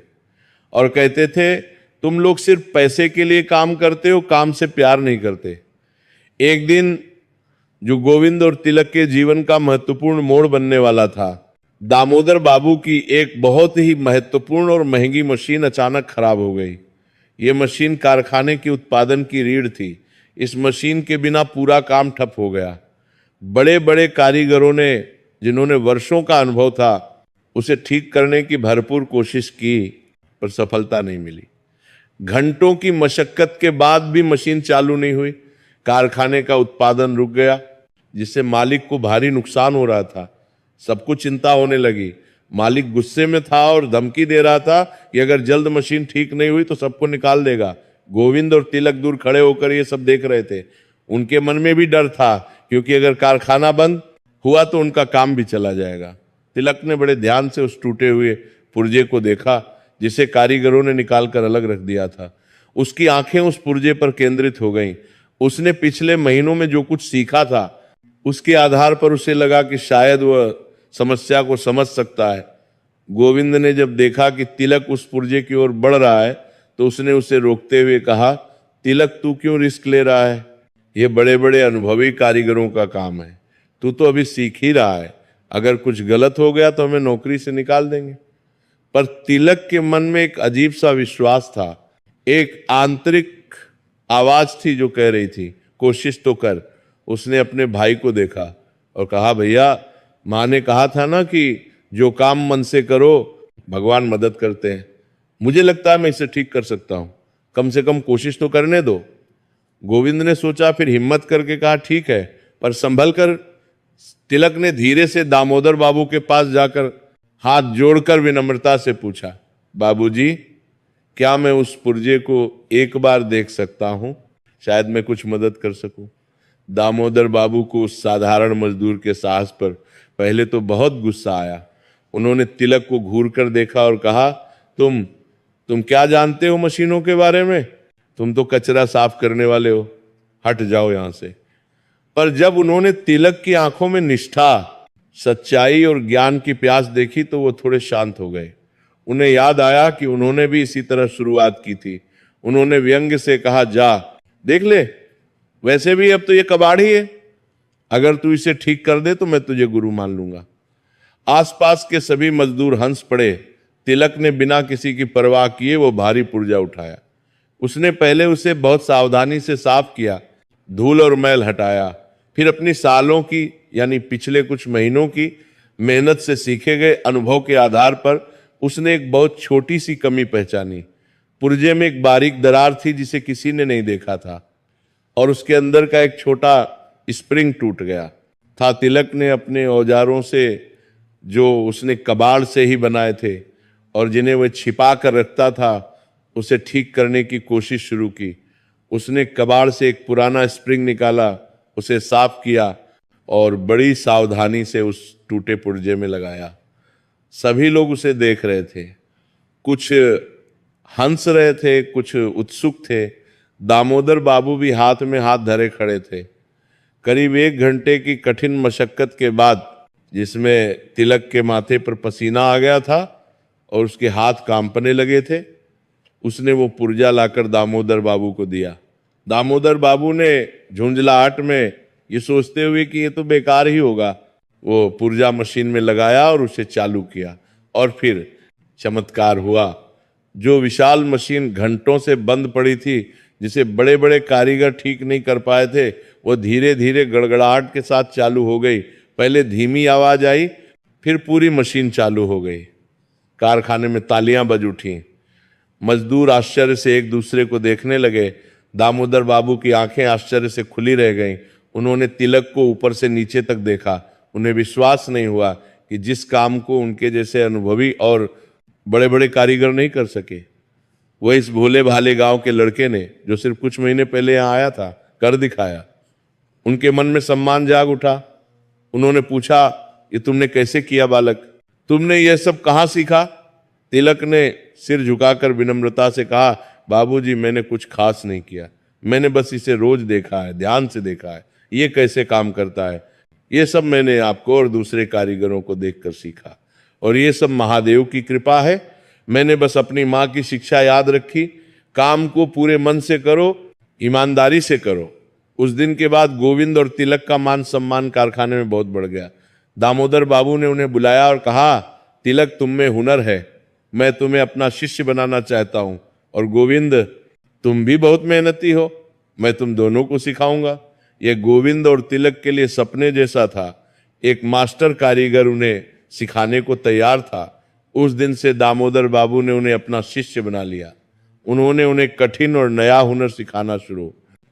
और कहते थे तुम लोग सिर्फ पैसे के लिए काम करते हो, काम से प्यार नहीं करते। एक दिन जो गोविंद और तिलक के जीवन का महत्वपूर्ण मोड़ बनने वाला था, दामोदर बाबू की एक बहुत ही महत्वपूर्ण और महंगी मशीन अचानक खराब हो गई। ये मशीन कारखाने की उत्पादन की रीढ़ थी। इस मशीन के बिना पूरा काम ठप हो गया। बड़े बड़े कारीगरों ने, जिन्होंने वर्षों का अनुभव था, उसे ठीक करने की भरपूर कोशिश की, पर सफलता नहीं मिली। घंटों की मशक्कत के बाद भी मशीन चालू नहीं हुई। कारखाने का उत्पादन रुक गया, जिससे मालिक को भारी नुकसान हो रहा था। सबको चिंता होने लगी। मालिक गुस्से में था और धमकी दे रहा था कि अगर जल्द मशीन ठीक नहीं हुई तो सबको निकाल देगा। गोविंद और तिलक दूर खड़े होकर ये सब देख रहे थे। उनके मन में भी डर था, क्योंकि अगर कारखाना बंद हुआ तो उनका काम भी चला जाएगा। तिलक ने बड़े ध्यान से उस टूटे हुए पुर्जे को देखा, जिसे कारीगरों ने निकालकर अलग रख दिया था। उसकी आंखें उस पुर्जे पर केंद्रित हो गईं। उसने पिछले महीनों में जो कुछ सीखा था, उसके आधार पर उसे लगा कि शायद वह समस्या को समझ सकता है। गोविंद ने जब देखा कि तिलक उस पुर्जे की ओर बढ़ रहा है, तो उसने उसे रोकते हुए कहा, तिलक तू क्यों रिस्क ले रहा है? यह बड़े बड़े अनुभवी कारीगरों का काम है। तू तो अभी सीख ही रहा है। अगर कुछ गलत हो गया तो हमें नौकरी से निकाल देंगे। पर तिलक के मन में एक अजीब सा विश्वास था। एक आंतरिक आवाज थी जो कह रही थी, कोशिश तो कर। उसने अपने भाई को देखा और कहा, भैया, माँ ने कहा था ना कि जो काम मन से करो भगवान मदद करते हैं। मुझे लगता है मैं इसे ठीक कर सकता हूं, कम से कम कोशिश तो करने दो। गोविंद ने सोचा, फिर हिम्मत करके कहा, ठीक है, पर संभल कर। तिलक ने धीरे से दामोदर बाबू के पास जाकर हाथ जोड़कर विनम्रता से पूछा, बाबूजी, क्या मैं उस पुर्जे को एक बार देख सकता हूं? शायद मैं कुछ मदद कर सकूं। दामोदर बाबू को उस साधारण मजदूर के साहस पर पहले तो बहुत गुस्सा आया। उन्होंने तिलक को घूरकर देखा और कहा, तुम क्या जानते हो मशीनों के बारे में? तुम तो कचरा साफ करने वाले हो, हट जाओ यहां से। पर जब उन्होंने तिलक की आंखों में निष्ठा, सच्चाई और ज्ञान की प्यास देखी तो वो थोड़े शांत हो गए। उन्हें याद आया कि उन्होंने भी इसी तरह शुरुआत की थी। उन्होंने व्यंग्य से कहा, जा देख ले, वैसे भी अब तो ये कबाड़ी है। अगर तू इसे ठीक कर दे तो मैं तुझे गुरु मान लूंगा। आसपास के सभी मजदूर हंस पड़े। तिलक ने बिना किसी की परवाह किए वो भारी पुर्जा उठाया। उसने पहले उसे बहुत सावधानी से साफ किया, धूल और मैल हटाया। फिर अपनी सालों की, यानी पिछले कुछ महीनों की मेहनत से सीखे गए अनुभव के आधार पर उसने एक बहुत छोटी सी कमी पहचानी। पुर्जे में एक बारीक दरार थी जिसे किसी ने नहीं देखा था, और उसके अंदर का एक छोटा स्प्रिंग टूट गया था। तिलक ने अपने औजारों से, जो उसने कबाड़ से ही बनाए थे और जिन्हें वह छिपा कर रखता था, उसे ठीक करने की कोशिश शुरू की। उसने कबाड़ से एक पुराना स्प्रिंग निकाला, उसे साफ किया और बड़ी सावधानी से उस टूटे पुर्जे में लगाया। सभी लोग उसे देख रहे थे, कुछ हंस रहे थे, कुछ उत्सुक थे। दामोदर बाबू भी हाथ में हाथ धरे खड़े थे। करीब 1 घंटे की कठिन मशक्कत के बाद, जिसमें तिलक के माथे पर पसीना आ गया था और उसके हाथ कांपने लगे थे, उसने वो पुर्जा लाकर दामोदर बाबू को दिया। दामोदर बाबू ने झुंझलाहट में, ये सोचते हुए कि ये तो बेकार ही होगा, वो पुर्जा मशीन में लगाया और उसे चालू किया। और फिर चमत्कार हुआ। जो विशाल मशीन घंटों से बंद पड़ी थी, जिसे बड़े बड़े कारीगर ठीक नहीं कर पाए थे, वो धीरे धीरे गड़गड़ाहट के साथ चालू हो गई। पहले धीमी आवाज आई, फिर पूरी मशीन चालू हो गई। कारखाने में तालियां बज उठी। मजदूर आश्चर्य से एक दूसरे को देखने लगे। दामोदर बाबू की आंखें आश्चर्य से खुली रह गईं। उन्होंने तिलक को ऊपर से नीचे तक देखा। उन्हें विश्वास नहीं हुआ कि जिस काम को उनके जैसे अनुभवी और बड़े बड़े कारीगर नहीं कर सके, वह इस भोले भाले गांव के लड़के ने, जो सिर्फ कुछ महीने पहले यहाँ आया था, कर दिखाया। उनके मन में सम्मान जाग उठा। उन्होंने पूछा, ये तुमने कैसे किया बालक? तुमने यह सब कहाँ सीखा? तिलक ने सिर झुकाकर विनम्रता से कहा, बाबूजी, मैंने कुछ खास नहीं किया। मैंने बस इसे रोज देखा है, ध्यान से देखा है, ये कैसे काम करता है। ये सब मैंने आपको और दूसरे कारीगरों को देखकर सीखा, और ये सब महादेव की कृपा है। मैंने बस अपनी माँ की शिक्षा याद रखी, काम को पूरे मन से करो, ईमानदारी से करो। उस दिन के बाद गोविंद और तिलक का मान सम्मान कारखाने में बहुत बढ़ गया। दामोदर बाबू ने उन्हें बुलाया और कहा, तिलक तुम में हुनर है, मैं तुम्हें अपना शिष्य बनाना चाहता हूं, और गोविंद तुम भी बहुत मेहनती हो, मैं तुम दोनों को सिखाऊंगा। यह गोविंद और तिलक के लिए सपने जैसा था। एक मास्टर कारीगर उन्हें सिखाने को तैयार था। उस दिन से दामोदर बाबू ने उन्हें अपना शिष्य बना लिया। उन्होंने उन्हें कठिन और नया हुनर सिखाना शुरू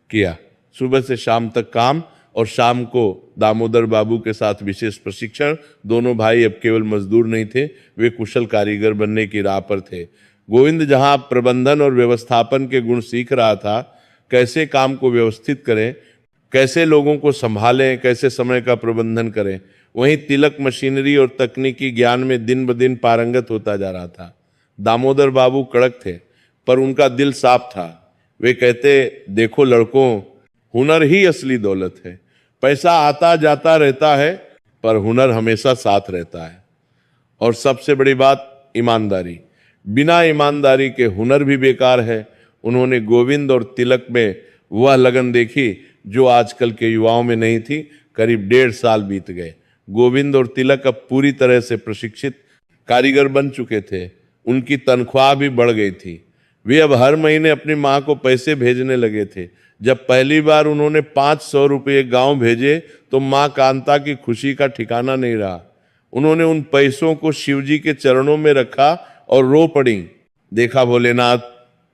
किया। सुबह से शाम तक काम, और शाम को दामोदर बाबू के साथ विशेष प्रशिक्षण। दोनों भाई अब केवल मजदूर नहीं थे, वे कुशल कारीगर बनने की राह पर थे। गोविंद जहां प्रबंधन और व्यवस्थापन के गुण सीख रहा था, कैसे काम को व्यवस्थित करें, कैसे लोगों को संभालें, कैसे समय का प्रबंधन करें, वहीं तिलक मशीनरी और तकनीकी ज्ञान में दिन ब दिन पारंगत होता जा रहा था। दामोदर बाबू कड़क थे, पर उनका दिल साफ था। वे कहते, देखो लड़कों, हुनर ही असली दौलत है। पैसा आता जाता रहता है, पर हुनर हमेशा साथ रहता है। और सबसे बड़ी बात, ईमानदारी। बिना ईमानदारी के हुनर भी बेकार है। उन्होंने गोविंद और तिलक में वह लगन देखी जो आजकल के युवाओं में नहीं थी। करीब 1.5 साल बीत गए। गोविंद और तिलक अब पूरी तरह से प्रशिक्षित कारीगर बन चुके थे। उनकी तनख्वाह भी बढ़ गई थी। वे अब हर महीने अपनी माँ को पैसे भेजने लगे थे। जब पहली बार उन्होंने 500 रुपये गांव भेजे तो माँ कांता की खुशी का ठिकाना नहीं रहा। उन्होंने उन पैसों को शिवजी के चरणों में रखा और रो पड़ी। देखा भोलेनाथ,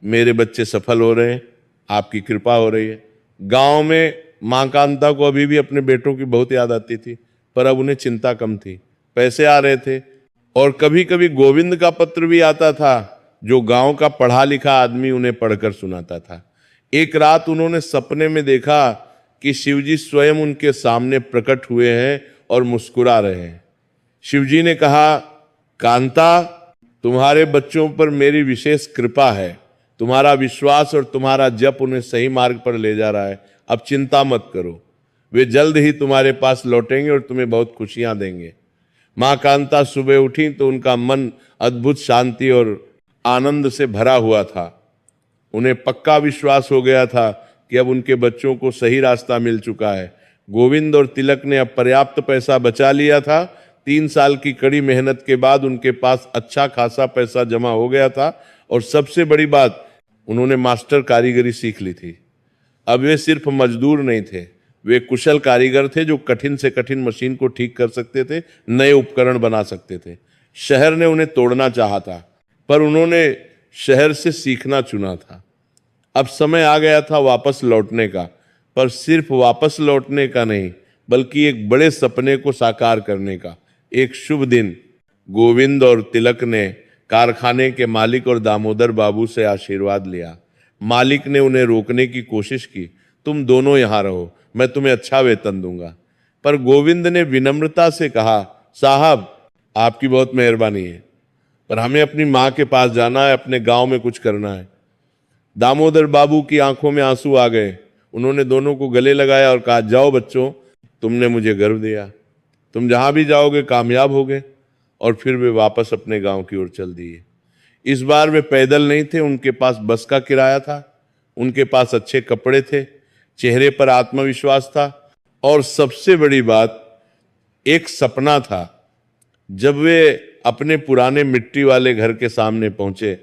मेरे बच्चे सफल हो रहे हैं, आपकी कृपा हो रही है। गांव में माँ कांता को अभी भी अपने बेटों की बहुत याद आती थी, पर अब उन्हें चिंता कम थी। पैसे आ रहे थे, और कभी कभी गोविंद का पत्र भी आता था, जो गांव का पढ़ा लिखा आदमी उन्हें पढ़कर सुनाता था। एक रात उन्होंने सपने में देखा कि शिवजी स्वयं उनके सामने प्रकट हुए हैं और मुस्कुरा रहे हैं। शिवजी ने कहा, कांता, तुम्हारे बच्चों पर मेरी विशेष कृपा है। तुम्हारा विश्वास और तुम्हारा जप उन्हें सही मार्ग पर ले जा रहा है। अब चिंता मत करो, वे जल्द ही तुम्हारे पास लौटेंगे और तुम्हें बहुत खुशियां देंगे। माँ कांता सुबह उठी तो उनका मन अद्भुत शांति और आनंद से भरा हुआ था। उन्हें पक्का विश्वास हो गया था कि अब उनके बच्चों को सही रास्ता मिल चुका है। गोविंद और तिलक ने अब पर्याप्त पैसा बचा लिया था। 3 साल की कड़ी मेहनत के बाद उनके पास अच्छा खासा पैसा जमा हो गया था, और सबसे बड़ी बात, उन्होंने मास्टर कारीगरी सीख ली थी। अब वे सिर्फ मजदूर नहीं थे, वे कुशल कारीगर थे जो कठिन से कठिन मशीन को ठीक कर सकते थे, नए उपकरण बना सकते थे। शहर ने उन्हें तोड़ना चाहा था, पर उन्होंने शहर से सीखना चुना था। अब समय आ गया था वापस लौटने का, पर सिर्फ वापस लौटने का नहीं, बल्कि एक बड़े सपने को साकार करने का। एक शुभ दिन गोविंद और तिलक ने कारखाने के मालिक और दामोदर बाबू से आशीर्वाद लिया। मालिक ने उन्हें रोकने की कोशिश की, तुम दोनों यहां रहो, मैं तुम्हें अच्छा वेतन दूंगा। पर गोविंद ने विनम्रता से कहा, साहब, आपकी बहुत मेहरबानी है, पर हमें अपनी माँ के पास जाना है, अपने गांव में कुछ करना है। दामोदर बाबू की आंखों में आंसू आ गए। उन्होंने दोनों को गले लगाया और कहा, जाओ बच्चों, तुमने मुझे गर्व दिया, तुम जहां भी जाओगे कामयाब होगे। और फिर वे वापस अपने गांव की ओर चल दिए। इस बार वे पैदल नहीं थे, उनके पास बस का किराया था, उनके पास अच्छे कपड़े थे, चेहरे पर आत्मविश्वास था, और सबसे बड़ी बात, एक सपना था। जब वे अपने पुराने मिट्टी वाले घर के सामने पहुंचे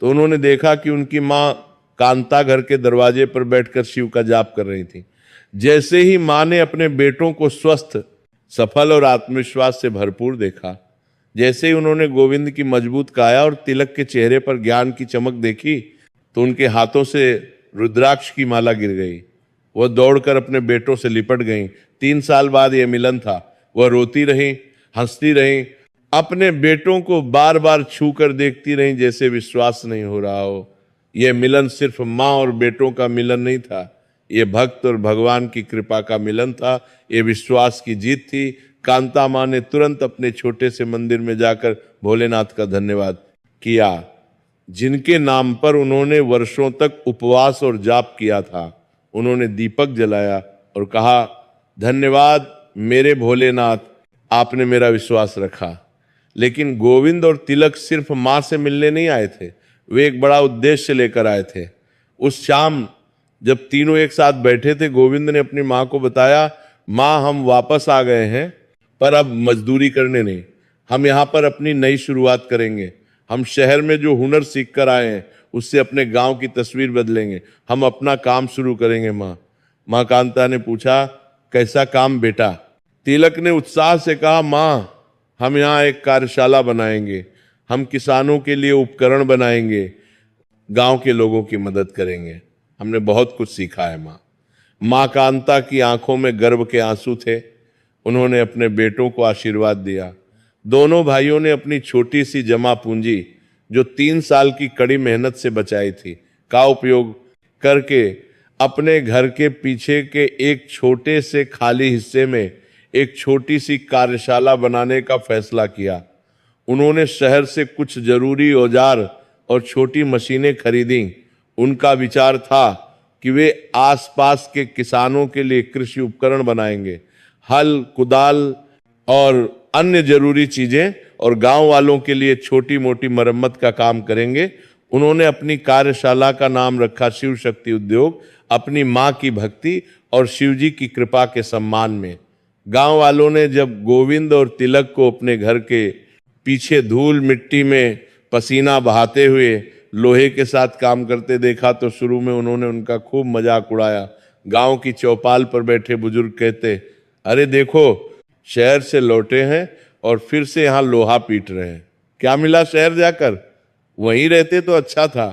तो उन्होंने देखा कि उनकी माँ कांता घर के दरवाजे पर बैठकर शिव का जाप कर रही थी। जैसे ही माँ ने अपने बेटों को स्वस्थ, सफल और आत्मविश्वास से भरपूर देखा, जैसे ही उन्होंने गोविंद की मजबूत काया और तिलक के चेहरे पर ज्ञान की चमक देखी, तो उनके हाथों से रुद्राक्ष की माला गिर गई। वह दौड़कर अपने बेटों से लिपट गईं। 3 साल बाद यह मिलन था। वह रोती रहीं, हंसती रहीं, अपने बेटों को बार बार छू कर देखती रहीं, जैसे विश्वास नहीं हो रहा हो। यह मिलन सिर्फ माँ और बेटों का मिलन नहीं था, यह भक्त और भगवान की कृपा का मिलन था। यह विश्वास की जीत थी। कांता माँ ने तुरंत अपने छोटे से मंदिर में जाकर भोलेनाथ का धन्यवाद किया, जिनके नाम पर उन्होंने वर्षों तक उपवास और जाप किया था। उन्होंने दीपक जलाया और कहा, धन्यवाद मेरे भोलेनाथ, आपने मेरा विश्वास रखा। लेकिन गोविंद और तिलक सिर्फ माँ से मिलने नहीं आए थे, वे एक बड़ा उद्देश्य लेकर आए थे। उस शाम जब तीनों एक साथ बैठे थे, गोविंद ने अपनी माँ को बताया, माँ हम वापस आ गए हैं, पर अब मजदूरी करने नहीं, हम यहाँ पर अपनी नई शुरुआत करेंगे। हम शहर में जो हुनर सीख कर आए हैं उससे अपने गांव की तस्वीर बदलेंगे, हम अपना काम शुरू करेंगे। माँ कांता ने पूछा, कैसा काम बेटा? तिलक ने उत्साह से कहा, माँ हम यहाँ एक कार्यशाला बनाएंगे, हम किसानों के लिए उपकरण बनाएंगे, गांव के लोगों की मदद करेंगे। हमने बहुत कुछ सीखा है माँ कांता की आंखों में गर्व के आंसू थे। उन्होंने अपने बेटों को आशीर्वाद दिया। दोनों भाइयों ने अपनी छोटी सी जमा पूंजी, जो 3 साल की कड़ी मेहनत से बचाई थी, का उपयोग करके अपने घर के पीछे के एक छोटे से खाली हिस्से में एक छोटी सी कार्यशाला बनाने का फैसला किया। उन्होंने शहर से कुछ जरूरी औजार और छोटी मशीनें खरीदी। उनका विचार था कि वे आसपास के किसानों के लिए कृषि उपकरण बनाएंगे, हल, कुदाल और अन्य जरूरी चीजें, और गांव वालों के लिए छोटी मोटी मरम्मत का काम करेंगे। उन्होंने अपनी कार्यशाला का नाम रखा शिव शक्ति उद्योग, अपनी मां की भक्ति और शिवजी की कृपा के सम्मान में। गांव वालों ने जब गोविंद और तिलक को अपने घर के पीछे धूल मिट्टी में पसीना बहाते हुए लोहे के साथ काम करते देखा तो शुरू में उन्होंने उनका खूब मजाक उड़ाया। गांव की चौपाल पर बैठे बुजुर्ग कहते, अरे देखो शहर से लौटे हैं और फिर से यहाँ लोहा पीट रहे हैं, क्या मिला शहर जाकर, वहीं रहते तो अच्छा था।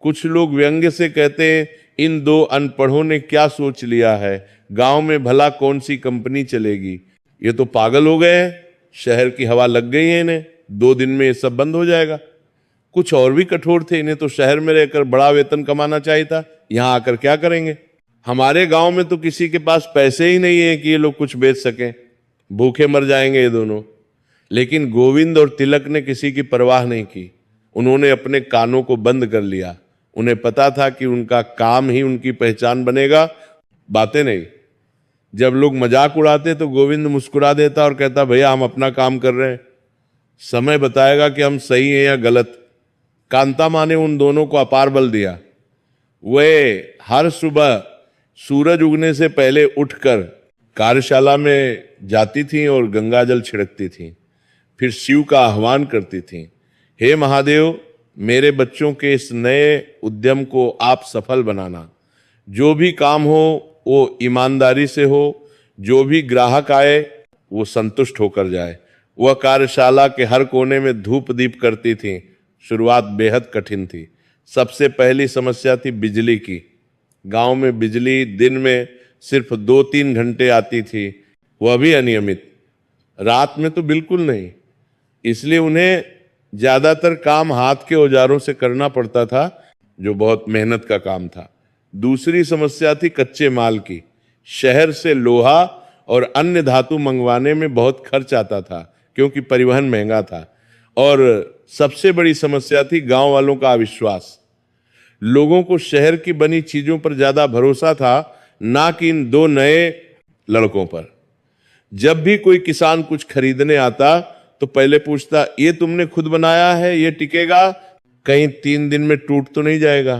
कुछ लोग व्यंग्य से कहते हैं, इन 2 अनपढ़ों ने क्या सोच लिया है, गांव में भला कौन सी कंपनी चलेगी, ये तो पागल हो गए हैं, शहर की हवा लग गई है इन्हें, 2 दिन में ये सब बंद हो जाएगा। कुछ और भी कठोर थे, इन्हें तो शहर में रहकर बड़ा वेतन कमाना चाहिए था, यहाँ आकर क्या करेंगे, हमारे गांव में तो किसी के पास पैसे ही नहीं है कि ये लोग कुछ बेच सकें, भूखे मर जाएंगे ये दोनों। लेकिन गोविंद और तिलक ने किसी की परवाह नहीं की। उन्होंने अपने कानों को बंद कर लिया। उन्हें पता था कि उनका काम ही उनकी पहचान बनेगा, बातें नहीं। जब लोग मजाक उड़ाते तो गोविंद मुस्कुरा देता और कहता, भैया हम अपना काम कर रहे हैं, समय बताएगा कि हम सही हैं या गलत। कांता माँ ने उन दोनों को अपार बल दिया। वे हर सुबह सूरज उगने से पहले उठकर कार्यशाला में जाती थीं और गंगा जल छिड़कती थीं, फिर शिव का आह्वान करती थीं, हे महादेव, मेरे बच्चों के इस नए उद्यम को आप सफल बनाना। जो भी काम हो वो ईमानदारी से हो, जो भी ग्राहक आए वो संतुष्ट होकर जाए। वह कार्यशाला के हर कोने में धूप दीप करती थीं। शुरुआत बेहद कठिन थी। सबसे पहली समस्या थी बिजली की। गांव में बिजली दिन में सिर्फ 2-3 घंटे आती थी, वह भी अनियमित, रात में तो बिल्कुल नहीं। इसलिए उन्हें ज्यादातर काम हाथ के औजारों से करना पड़ता था, जो बहुत मेहनत का काम था। दूसरी समस्या थी कच्चे माल की। शहर से लोहा और अन्य धातु मंगवाने में बहुत खर्च आता था, क्योंकि परिवहन महंगा था। और सबसे बड़ी समस्या थी गांव वालों का अविश्वास। लोगों को शहर की बनी चीजों पर ज्यादा भरोसा था, ना कि इन 2 नए लड़कों पर। जब भी कोई किसान कुछ खरीदने आता तो पहले पूछता, ये तुमने खुद बनाया है, ये टिकेगा, कहीं 3 दिन में टूट तो नहीं जाएगा।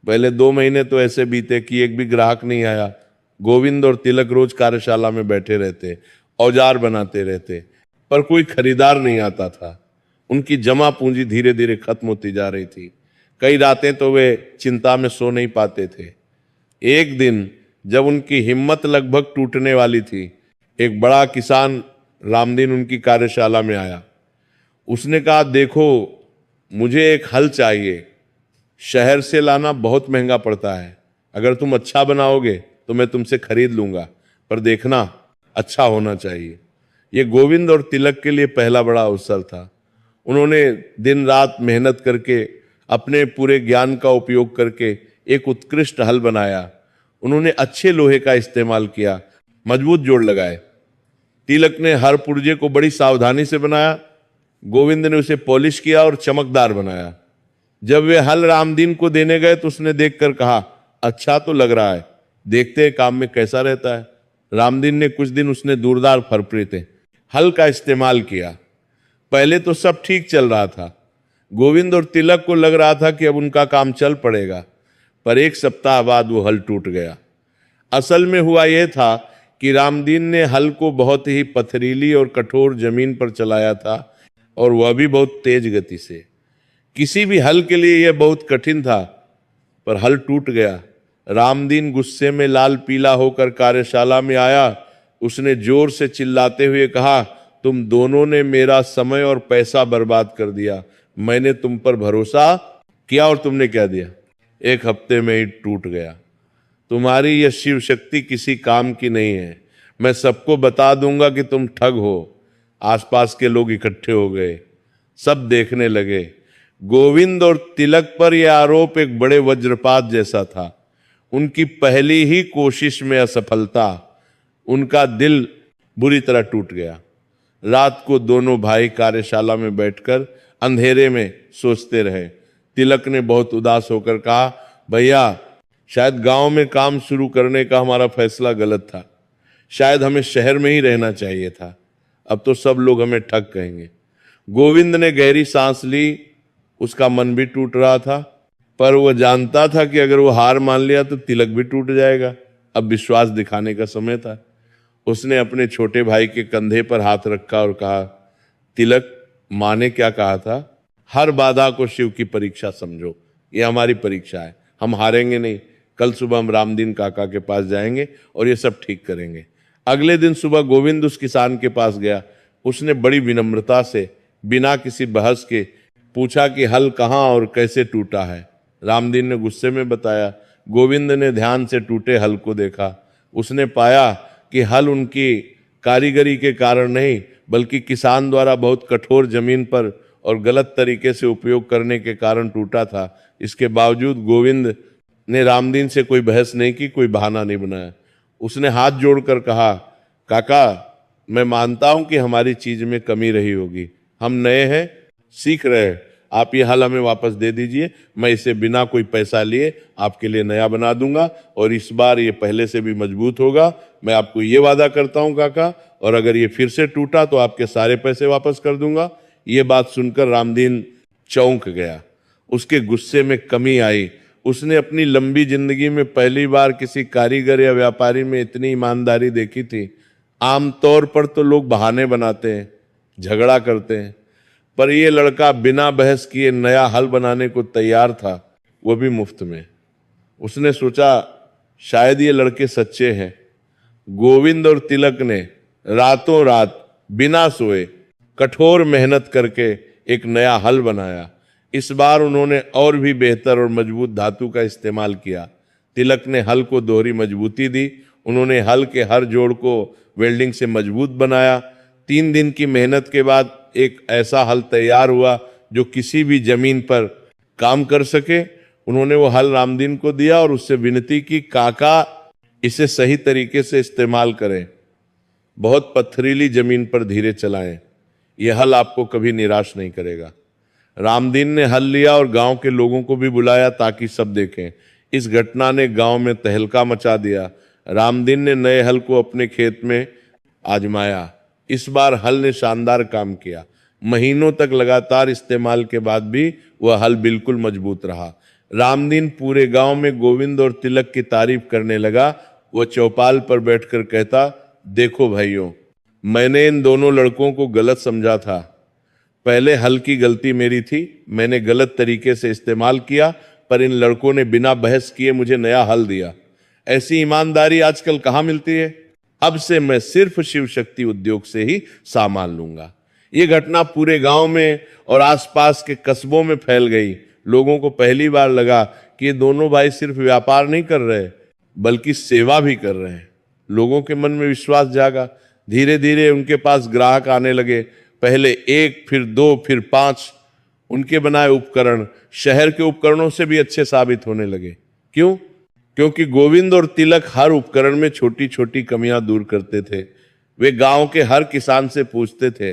पहले 2 महीने तो ऐसे बीते कि एक भी ग्राहक नहीं आया। गोविंद और तिलक रोज कार्यशाला में बैठे रहते, औजार बनाते रहते, पर कोई खरीदार नहीं आता था। उनकी जमा पूंजी धीरे धीरे खत्म होती जा रही थी। कई रातें तो वे चिंता में सो नहीं पाते थे। एक दिन जब उनकी हिम्मत लगभग टूटने वाली थी, एक बड़ा किसान रामदीन उनकी कार्यशाला में आया। उसने कहा, देखो मुझे एक हल चाहिए, शहर से लाना बहुत महंगा पड़ता है, अगर तुम अच्छा बनाओगे तो मैं तुमसे खरीद लूंगा, पर देखना अच्छा होना चाहिए। ये गोविंद और तिलक के लिए पहला बड़ा अवसर था। उन्होंने दिन रात मेहनत करके अपने पूरे ज्ञान का उपयोग करके एक उत्कृष्ट हल बनाया। उन्होंने अच्छे लोहे का इस्तेमाल किया, मजबूत जोड़ लगाए। तिलक ने हर पुर्जे को बड़ी सावधानी से बनाया, गोविंद ने उसे पॉलिश किया और चमकदार बनाया। जब वे हल रामदीन को देने गए तो उसने देखकर कहा, अच्छा तो लग रहा है, देखते हैं काम में कैसा रहता है। रामदीन ने कुछ दिन उसने दूरदार फरफरे थे हल का इस्तेमाल किया। पहले तो सब ठीक चल रहा था। गोविंद और तिलक को लग रहा था कि अब उनका काम चल पड़ेगा, पर एक सप्ताह बाद वो हल टूट गया। असल में हुआ यह था कि रामदीन ने हल को बहुत ही पथरीली और कठोर जमीन पर चलाया था, और वह भी बहुत तेज गति से। किसी भी हल के लिए यह बहुत कठिन था, पर हल टूट गया। रामदीन गुस्से में लाल पीला होकर कार्यशाला में आया। उसने जोर से चिल्लाते हुए कहा, तुम दोनों ने मेरा समय और पैसा बर्बाद कर दिया। मैंने तुम पर भरोसा किया और तुमने क्या दिया? 1 हफ्ते में ही टूट गया। तुम्हारी यह शिव शक्ति किसी काम की नहीं है। मैं सबको बता दूंगा कि तुम ठग हो। आसपास के लोग इकट्ठे हो गए, सब देखने लगे। गोविंद और तिलक पर यह आरोप एक बड़े वज्रपात जैसा था। उनकी पहली ही कोशिश में असफलता, उनका दिल बुरी तरह टूट गया। रात को दोनों भाई कार्यशाला में बैठकर अंधेरे में सोचते रहे। तिलक ने बहुत उदास होकर कहा, भैया, शायद गांव में काम शुरू करने का हमारा फैसला गलत था। शायद हमें शहर में ही रहना चाहिए था। अब तो सब लोग हमें ठग कहेंगे। गोविंद ने गहरी सांस ली। उसका मन भी टूट रहा था, पर वह जानता था कि अगर वो हार मान लिया तो तिलक भी टूट जाएगा। अब विश्वास दिखाने का समय था। उसने अपने छोटे भाई के कंधे पर हाथ रखा और कहा, तिलक, माँ ने क्या कहा था? हर बाधा को शिव की परीक्षा समझो। ये हमारी परीक्षा है, हम हारेंगे नहीं। कल सुबह हम रामदीन काका के पास जाएंगे और ये सब ठीक करेंगे। अगले दिन सुबह गोविंद उस किसान के पास गया। उसने बड़ी विनम्रता से, बिना किसी बहस के पूछा कि हल कहाँ और कैसे टूटा है। रामदीन ने गुस्से में बताया। गोविंद ने ध्यान से टूटे हल को देखा। उसने पाया कि हल उनकी कारीगरी के कारण नहीं, बल्कि किसान द्वारा बहुत कठोर जमीन पर और गलत तरीके से उपयोग करने के कारण टूटा था। इसके बावजूद गोविंद ने रामदीन से कोई बहस नहीं की, कोई बहाना नहीं बनाया। उसने हाथ जोड़कर कहा, काका, मैं मानता हूं कि हमारी चीज में कमी रही होगी। हम नए हैं, सीख रहे हैं। आप ये हल हमें वापस दे दीजिए। मैं इसे बिना कोई पैसा लिए आपके लिए नया बना दूंगा, और इस बार ये पहले से भी मजबूत होगा। मैं आपको ये वादा करता हूं काका, और अगर ये फिर से टूटा तो आपके सारे पैसे वापस कर दूंगा। ये बात सुनकर रामदीन चौंक गया। उसके गुस्से में कमी आई। उसने अपनी लंबी जिंदगी में पहली बार किसी कारीगर या व्यापारी में इतनी ईमानदारी देखी थी। आमतौर पर तो लोग बहाने बनाते हैं, झगड़ा करते हैं, पर यह लड़का बिना बहस किए नया हल बनाने को तैयार था, वो भी मुफ्त में। उसने सोचा, शायद ये लड़के सच्चे हैं। गोविंद और तिलक ने रातों रात बिना सोए कठोर मेहनत करके एक नया हल बनाया। इस बार उन्होंने और भी बेहतर और मजबूत धातु का इस्तेमाल किया। तिलक ने हल को दोहरी मजबूती दी। उन्होंने हल के हर जोड़ को वेल्डिंग से मजबूत बनाया। 3 दिन की मेहनत के बाद एक ऐसा हल तैयार हुआ जो किसी भी जमीन पर काम कर सके। उन्होंने वो हल रामदीन को दिया और उससे विनती की, काका, इसे सही तरीके से इस्तेमाल करें, बहुत पथरीली जमीन पर धीरे चलाएं, यह हल आपको कभी निराश नहीं करेगा। रामदीन ने हल लिया और गांव के लोगों को भी बुलाया ताकि सब देखें। इस घटना ने गांव में तहलका मचा दिया। रामदीन ने नए हल को अपने खेत में आजमाया। इस बार हल ने शानदार काम किया। महीनों तक लगातार इस्तेमाल के बाद भी वह हल बिल्कुल मजबूत रहा। रामदीन पूरे गांव में गोविंद और तिलक की तारीफ करने लगा। वह चौपाल पर बैठकर कहता, देखो भाइयों, मैंने इन दोनों लड़कों को गलत समझा था। पहले हल की गलती मेरी थी, मैंने गलत तरीके से इस्तेमाल किया, पर इन लड़कों ने बिना बहस किए मुझे नया हल दिया। ऐसी ईमानदारी आजकल कहाँ मिलती है। अब से मैं सिर्फ शिव शक्ति उद्योग से ही सामान लूंगा। ये घटना पूरे गांव में और आसपास के कस्बों में फैल गई। लोगों को पहली बार लगा कि ये दोनों भाई सिर्फ व्यापार नहीं कर रहे, बल्कि सेवा भी कर रहे हैं। लोगों के मन में विश्वास जागा। धीरे धीरे उनके पास ग्राहक आने लगे। पहले 1, फिर 2, फिर 5। उनके बनाए उपकरण शहर के उपकरणों से भी अच्छे साबित होने लगे। क्यों? क्योंकि गोविंद और तिलक हर उपकरण में छोटी छोटी कमियां दूर करते थे। वे गांव के हर किसान से पूछते थे,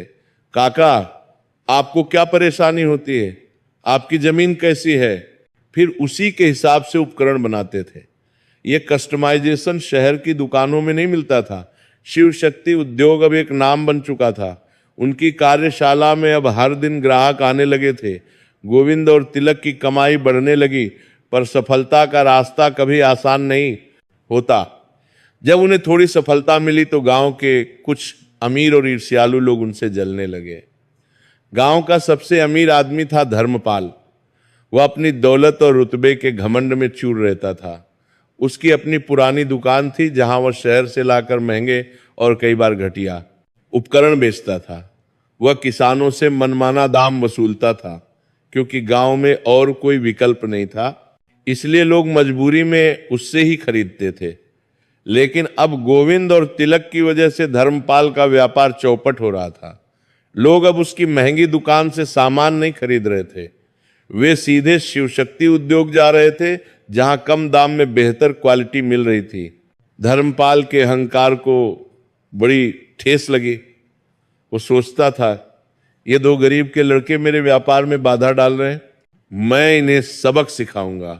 काका, आपको क्या परेशानी होती है? आपकी जमीन कैसी है? फिर उसी के हिसाब से उपकरण बनाते थे। यह कस्टमाइजेशन शहर की दुकानों में नहीं मिलता था। शिव शक्ति उद्योग अब एक नाम बन चुका था। उनकी कार्यशाला में अब हर दिन ग्राहक आने लगे थे। गोविंद और तिलक की कमाई बढ़ने लगी, पर सफलता का रास्ता कभी आसान नहीं होता। जब उन्हें थोड़ी सफलता मिली तो गांव के कुछ अमीर और ईर्ष्यालु लोग उनसे जलने लगे। गांव का सबसे अमीर आदमी था धर्मपाल। वह अपनी दौलत और रुतबे के घमंड में चूर रहता था। उसकी अपनी पुरानी दुकान थी जहां वह शहर से लाकर महंगे और कई बार घटिया उपकरण बेचता था। वह किसानों से मनमाना दाम वसूलता था, क्योंकि गांव में और कोई विकल्प नहीं था, इसलिए लोग मजबूरी में उससे ही खरीदते थे। लेकिन अब गोविंद और तिलक की वजह से धर्मपाल का व्यापार चौपट हो रहा था। लोग अब उसकी महंगी दुकान से सामान नहीं खरीद रहे थे, वे सीधे शिवशक्ति उद्योग जा रहे थे, जहां कम दाम में बेहतर क्वालिटी मिल रही थी। धर्मपाल के अहंकार को बड़ी ठेस लगी। वो सोचता था, ये दो गरीब के लड़के मेरे व्यापार में बाधा डाल रहे हैं, मैं इन्हें सबक सिखाऊंगा।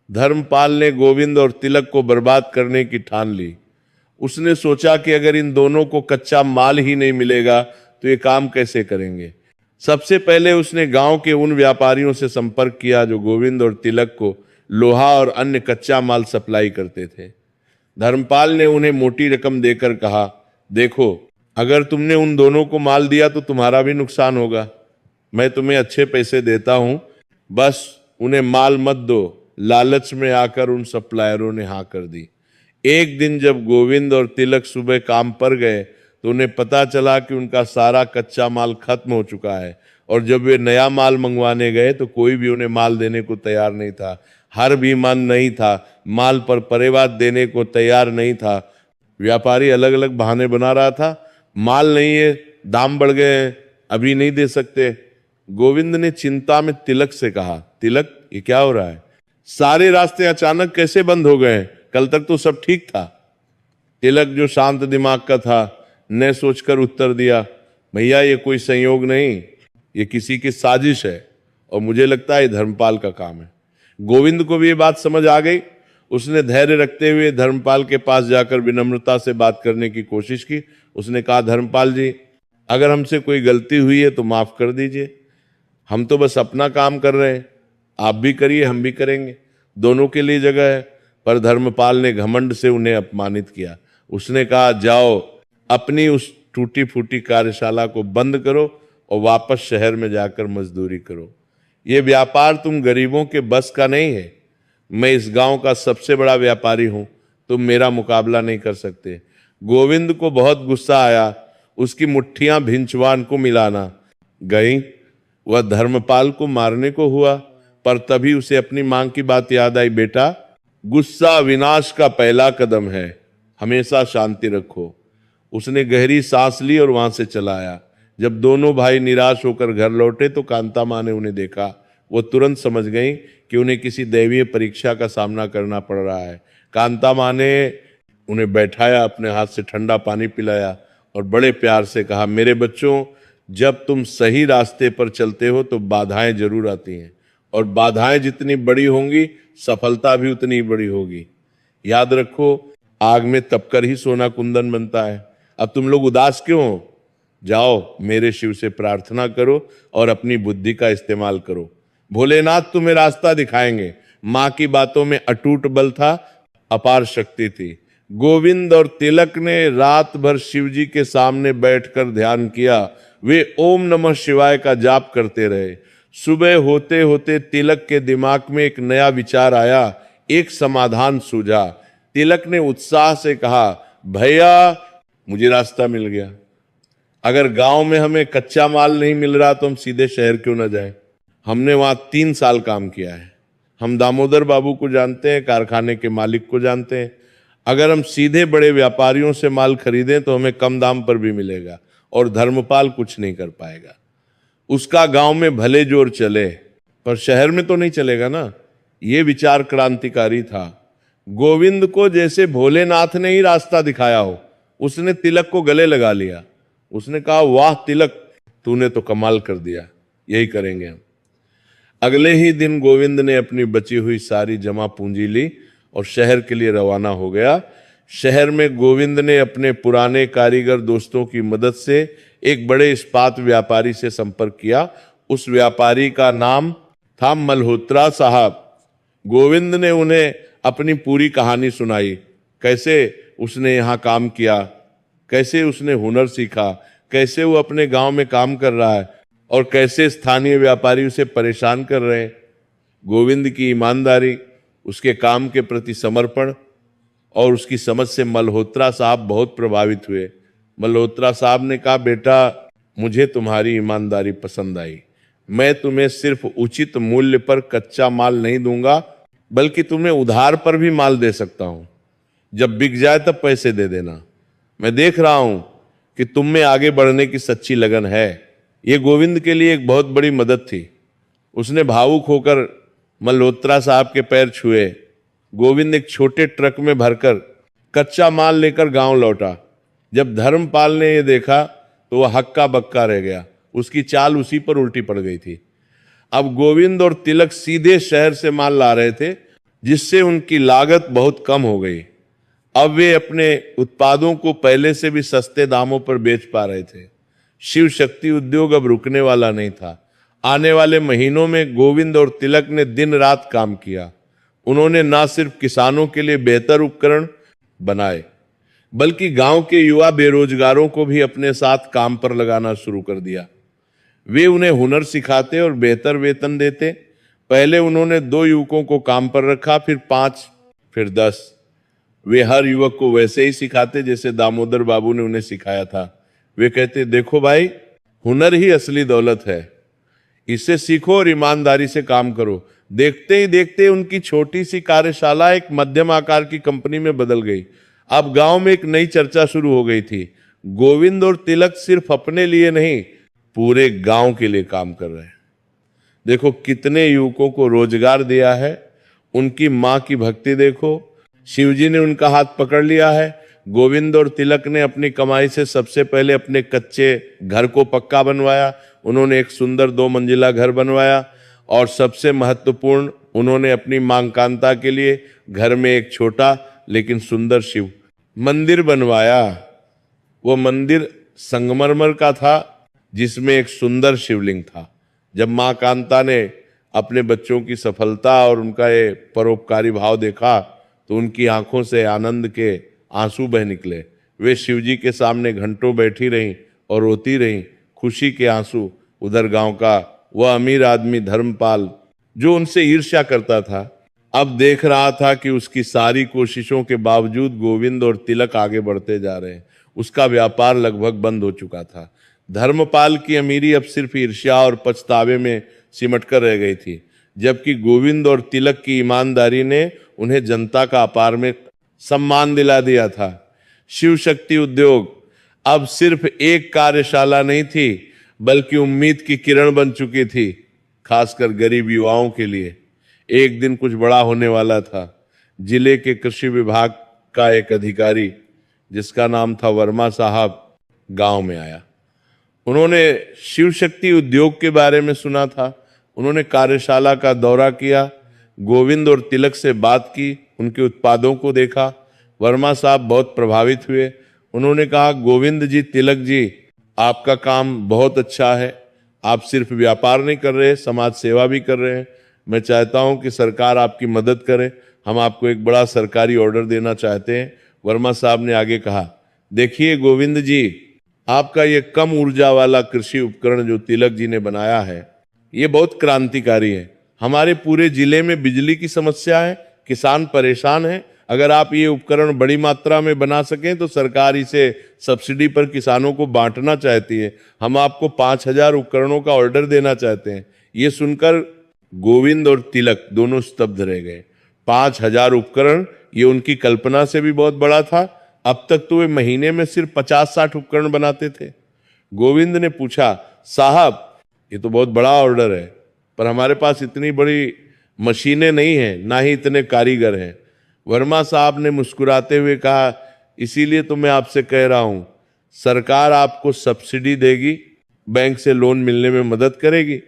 धर्मपाल ने गोविंद और तिलक को बर्बाद करने की ठान ली। उसने सोचा कि अगर इन दोनों को कच्चा माल ही नहीं मिलेगा तो ये काम कैसे करेंगे। सबसे पहले उसने गांव के उन व्यापारियों से संपर्क किया जो गोविंद और तिलक को लोहा और अन्य कच्चा माल सप्लाई करते थे। धर्मपाल ने उन्हें मोटी रकम देकर कहा, देखो, अगर तुमने उन दोनों को माल दिया तो तुम्हारा भी नुकसान होगा। मैं तुम्हें अच्छे पैसे देता हूं, बस उन्हें माल मत दो। लालच में आकर उन सप्लायरों ने हाँ कर दी। एक दिन जब गोविंद और तिलक सुबह काम पर गए तो उन्हें पता चला कि उनका सारा कच्चा माल खत्म हो चुका है, और जब वे नया माल मंगवाने गए तो कोई भी उन्हें माल देने को तैयार नहीं था। हर भी मन नहीं था, माल पर परिवाद देने को तैयार नहीं था। व्यापारी अलग अलग बहाने बना रहा था, माल नहीं है, दाम बढ़ गए हैं, अभी नहीं दे सकते। गोविंद ने चिंता में तिलक से कहा, तिलक, ये क्या हो रहा है? सारे रास्ते अचानक कैसे बंद हो गए? कल तक तो सब ठीक था। तिलक, जो शांत दिमाग का था, ने सोचकर उत्तर दिया, भैया, ये कोई संयोग नहीं, ये किसी की साजिश है, और मुझे लगता है ये धर्मपाल का काम है। गोविंद को भी ये बात समझ आ गई। उसने धैर्य रखते हुए धर्मपाल के पास जाकर विनम्रता से बात करने की कोशिश की। उसने कहा, धर्मपाल जी, अगर हमसे कोई गलती हुई है तो माफ कर दीजिए। हम तो बस अपना काम कर रहे हैं, आप भी करिए, हम भी करेंगे, दोनों के लिए जगह है। पर धर्मपाल ने घमंड से उन्हें अपमानित किया। उसने कहा, जाओ, अपनी उस टूटी फूटी कार्यशाला को बंद करो और वापस शहर में जाकर मजदूरी करो। ये व्यापार तुम गरीबों के बस का नहीं है। मैं इस गांव का सबसे बड़ा व्यापारी हूं, तुम मेरा मुकाबला नहीं कर सकते। गोविंद को बहुत गुस्सा आया। उसकी मुट्ठियां भिंचवान को मिलाना गई। वह धर्मपाल को मारने को हुआ, पर तभी उसे अपनी मां की बात याद आई, बेटा, गुस्सा विनाश का पहला कदम है, हमेशा शांति रखो। उसने गहरी सांस ली और वहां से चला आया। जब दोनों भाई निराश होकर घर लौटे तो कांता मां ने उन्हें देखा। वो तुरंत समझ गई कि उन्हें किसी दैवीय परीक्षा का सामना करना पड़ रहा है। कांता मां ने उन्हें बैठाया, अपने हाथ से ठंडा पानी पिलाया और बड़े प्यार से कहा, मेरे बच्चों, जब तुम सही रास्ते पर चलते हो तो बाधाएं जरूर आती हैं, और बाधाएं जितनी बड़ी होंगी सफलता भी उतनी बड़ी होगी। याद रखो, आग में तपकर ही सोना कुंदन बनता है। अब तुम लोग उदास क्यों हो? जाओ, मेरे शिव से प्रार्थना करो और अपनी बुद्धि का इस्तेमाल करो। भोलेनाथ तुम्हें रास्ता दिखाएंगे। मां की बातों में अटूट बल था, अपार शक्ति थी। गोविंद और तिलक ने रात भर शिव जी के सामने बैठकर ध्यान किया। वे ओम नमः शिवाय का जाप करते रहे। सुबह होते होते तिलक के दिमाग में एक नया विचार आया, एक समाधान सूझा। तिलक ने उत्साह से कहा, भैया, मुझे रास्ता मिल गया। अगर गांव में हमें कच्चा माल नहीं मिल रहा तो हम सीधे शहर क्यों ना जाएं? हमने वहां 3 साल काम किया है। हम दामोदर बाबू को जानते हैं, कारखाने के मालिक को जानते हैं। अगर हम सीधे बड़े व्यापारियों से माल खरीदें तो हमें कम दाम पर भी मिलेगा, और धर्मपाल कुछ नहीं कर पाएगा। उसका गांव में भले जोर चले, पर शहर में तो नहीं चलेगा ना। ये विचार क्रांतिकारी था। गोविंद को जैसे भोलेनाथ ने ही रास्ता दिखाया हो। उसने तिलक को गले लगा लिया। उसने कहा, वाह तिलक, तूने तो कमाल कर दिया, यही करेंगे हम। अगले ही दिन गोविंद ने अपनी बची हुई सारी जमा पूंजी ली और शहर के लिए रवाना हो गया। शहर में गोविंद ने अपने पुराने कारीगर दोस्तों की मदद से एक बड़े इस्पात व्यापारी से संपर्क किया। उस व्यापारी का नाम था मल्होत्रा साहब। गोविंद ने उन्हें अपनी पूरी कहानी सुनाई, कैसे उसने यहाँ काम किया, कैसे उसने हुनर सीखा, कैसे वो अपने गांव में काम कर रहा है और कैसे स्थानीय व्यापारी उसे परेशान कर रहे हैं। गोविंद की ईमानदारी, उसके काम के प्रति समर्पण और उसकी समझ से मल्होत्रा साहब बहुत प्रभावित हुए। मल्होत्रा साहब ने कहा, बेटा मुझे तुम्हारी ईमानदारी पसंद आई। मैं तुम्हें सिर्फ उचित मूल्य पर कच्चा माल नहीं दूंगा, बल्कि तुम्हें उधार पर भी माल दे सकता हूं। जब बिक जाए तब पैसे दे देना। मैं देख रहा हूं कि तुम में आगे बढ़ने की सच्ची लगन है। ये गोविंद के लिए एक बहुत बड़ी मदद थी। उसने भावुक होकर मल्होत्रा साहब के पैर छुए। गोविंद एक छोटे ट्रक में भरकर कच्चा माल लेकर गांव लौटा। जब धर्मपाल ने यह देखा तो वह हक्का बक्का रह गया। उसकी चाल उसी पर उल्टी पड़ गई थी। अब गोविंद और तिलक सीधे शहर से माल ला रहे थे, जिससे उनकी लागत बहुत कम हो गई। अब वे अपने उत्पादों को पहले से भी सस्ते दामों पर बेच पा रहे थे। शिव शक्ति उद्योग अब रुकने वाला नहीं था। आने वाले महीनों में गोविंद और तिलक ने दिन रात काम किया। उन्होंने न सिर्फ किसानों के लिए बेहतर उपकरण बनाए, बल्कि गांव के युवा बेरोजगारों को भी अपने साथ काम पर लगाना शुरू कर दिया। वे उन्हें हुनर सिखाते और बेहतर वेतन देते। पहले उन्होंने 2 युवकों को काम पर रखा, फिर 5, फिर 10। वे हर युवक को वैसे ही सिखाते जैसे दामोदर बाबू ने उन्हें सिखाया था। वे कहते, देखो भाई, हुनर ही असली दौलत है, इसे सीखो और ईमानदारी से काम करो। देखते ही देखते उनकी छोटी सी कार्यशाला एक मध्यम आकार की कंपनी में बदल गई। अब गांव में एक नई चर्चा शुरू हो गई थी। गोविंद और तिलक सिर्फ अपने लिए नहीं, पूरे गांव के लिए काम कर रहे हैं। देखो कितने युवकों को रोजगार दिया है। उनकी मां की भक्ति देखो। शिवजी ने उनका हाथ पकड़ लिया है। गोविंद और तिलक ने अपनी कमाई से सबसे पहले अपने कच्चे घर को पक्का बनवाया। उन्होंने एक सुंदर 2 मंजिला घर बनवाया और सबसे महत्वपूर्ण, उन्होंने अपनी मां कांता के लिए घर में एक छोटा लेकिन सुंदर शिव मंदिर बनवाया। वो मंदिर संगमरमर का था, जिसमें एक सुंदर शिवलिंग था। जब मां कांता ने अपने बच्चों की सफलता और उनका ये परोपकारी भाव देखा तो उनकी आंखों से आनंद के आंसू बह निकले। वे शिवजी के सामने घंटों बैठी रहीं और रोती रहीं, खुशी के आंसू। उधर गांव का वह अमीर आदमी धर्मपाल, जो उनसे ईर्ष्या करता था, अब देख रहा था कि उसकी सारी कोशिशों के बावजूद गोविंद और तिलक आगे बढ़ते जा रहे हैं। उसका व्यापार लगभग बंद हो चुका था। धर्मपाल की अमीरी अब सिर्फ ईर्ष्या और पछतावे में सिमट कर रह गई थी, जबकि गोविंद और तिलक की ईमानदारी ने उन्हें जनता का अपार में सम्मान दिला दिया था। शिव शक्ति उद्योग अब सिर्फ एक कार्यशाला नहीं थी, बल्कि उम्मीद की किरण बन चुकी थी, खासकर गरीब युवाओं के लिए। एक दिन कुछ बड़ा होने वाला था। जिले के कृषि विभाग का एक अधिकारी, जिसका नाम था वर्मा साहब, गांव में आया। उन्होंने शिव शक्ति उद्योग के बारे में सुना था। उन्होंने कार्यशाला का दौरा किया, गोविंद और तिलक से बात की, उनके उत्पादों को देखा। वर्मा साहब बहुत प्रभावित हुए। उन्होंने कहा, गोविंद जी, तिलक जी, आपका काम बहुत अच्छा है। आप सिर्फ व्यापार नहीं कर रहे, समाज सेवा भी कर रहे हैं। मैं चाहता हूं कि सरकार आपकी मदद करे। हम आपको एक बड़ा सरकारी ऑर्डर देना चाहते हैं। वर्मा साहब ने आगे कहा, देखिए गोविंद जी, आपका ये कम ऊर्जा वाला कृषि उपकरण जो तिलक जी ने बनाया है, ये बहुत क्रांतिकारी है। हमारे पूरे जिले में बिजली की समस्या है, किसान परेशान है। अगर आप ये उपकरण बड़ी मात्रा में बना सकें तो सरकार इसे सब्सिडी पर किसानों को बांटना चाहती है। हम आपको 5000 उपकरणों का ऑर्डर देना चाहते हैं। ये सुनकर गोविंद और तिलक दोनों स्तब्ध रह गए। 5000 उपकरण, ये उनकी कल्पना से भी बहुत बड़ा था। अब तक तो वे महीने में सिर्फ 50-60 उपकरण बनाते थे। गोविंद ने पूछा, साहब ये तो बहुत बड़ा ऑर्डर है, पर हमारे पास इतनी बड़ी मशीनें नहीं हैं, ना ही इतने कारीगर हैं। वर्मा साहब ने मुस्कुराते हुए कहा, इसीलिए तो मैं आपसे कह रहा हूं, सरकार आपको सब्सिडी देगी, बैंक से लोन मिलने में मदद करेगी।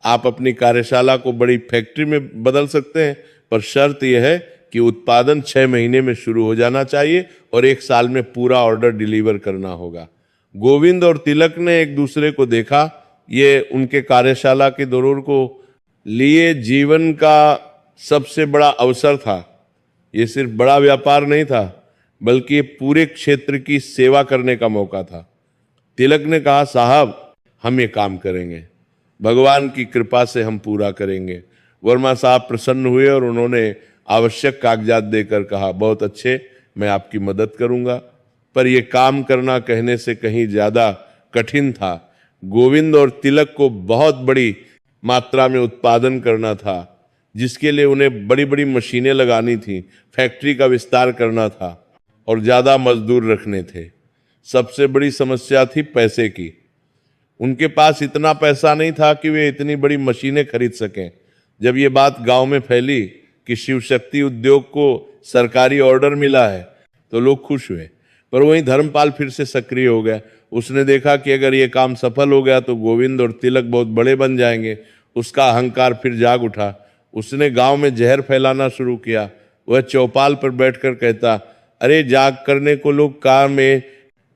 आप अपनी कार्यशाला को बड़ी फैक्ट्री में बदल सकते हैं, पर शर्त यह है कि उत्पादन 6 महीने में शुरू हो जाना चाहिए और 1 साल में पूरा ऑर्डर डिलीवर करना होगा। गोविंद और तिलक ने एक दूसरे को देखा। ये उनके कार्यशाला के दौरान को लिए जीवन का सबसे बड़ा अवसर था। ये सिर्फ बड़ा व्यापार नहीं था, बल्कि ये पूरे क्षेत्र की सेवा करने का मौका था। तिलक ने कहा, साहब हम ये काम करेंगे, भगवान की कृपा से हम पूरा करेंगे। वर्मा साहब प्रसन्न हुए और उन्होंने आवश्यक कागजात देकर कहा, बहुत अच्छे, मैं आपकी मदद करूंगा। पर यह काम करना कहने से कहीं ज्यादा कठिन था। गोविंद और तिलक को बहुत बड़ी मात्रा में उत्पादन करना था, जिसके लिए उन्हें बड़ी बड़ी मशीनें लगानी थी, फैक्ट्री का विस्तार करना था और ज्यादा मजदूर रखने थे। सबसे बड़ी समस्या थी पैसे की। उनके पास इतना पैसा नहीं था कि वे इतनी बड़ी मशीनें खरीद सकें। जब ये बात गांव में फैली कि शिव शक्ति उद्योग को सरकारी ऑर्डर मिला है, तो लोग खुश हुए। पर वहीं धर्मपाल फिर से सक्रिय हो गया। उसने देखा कि अगर ये काम सफल हो गया तो गोविंद और तिलक बहुत बड़े बन जाएंगे। उसका अहंकार फिर जाग उठा। उसने गांव में जहर फैलाना शुरू किया। वह चौपाल पर बैठकर कहता, अरे जाग करने को लोग काम में,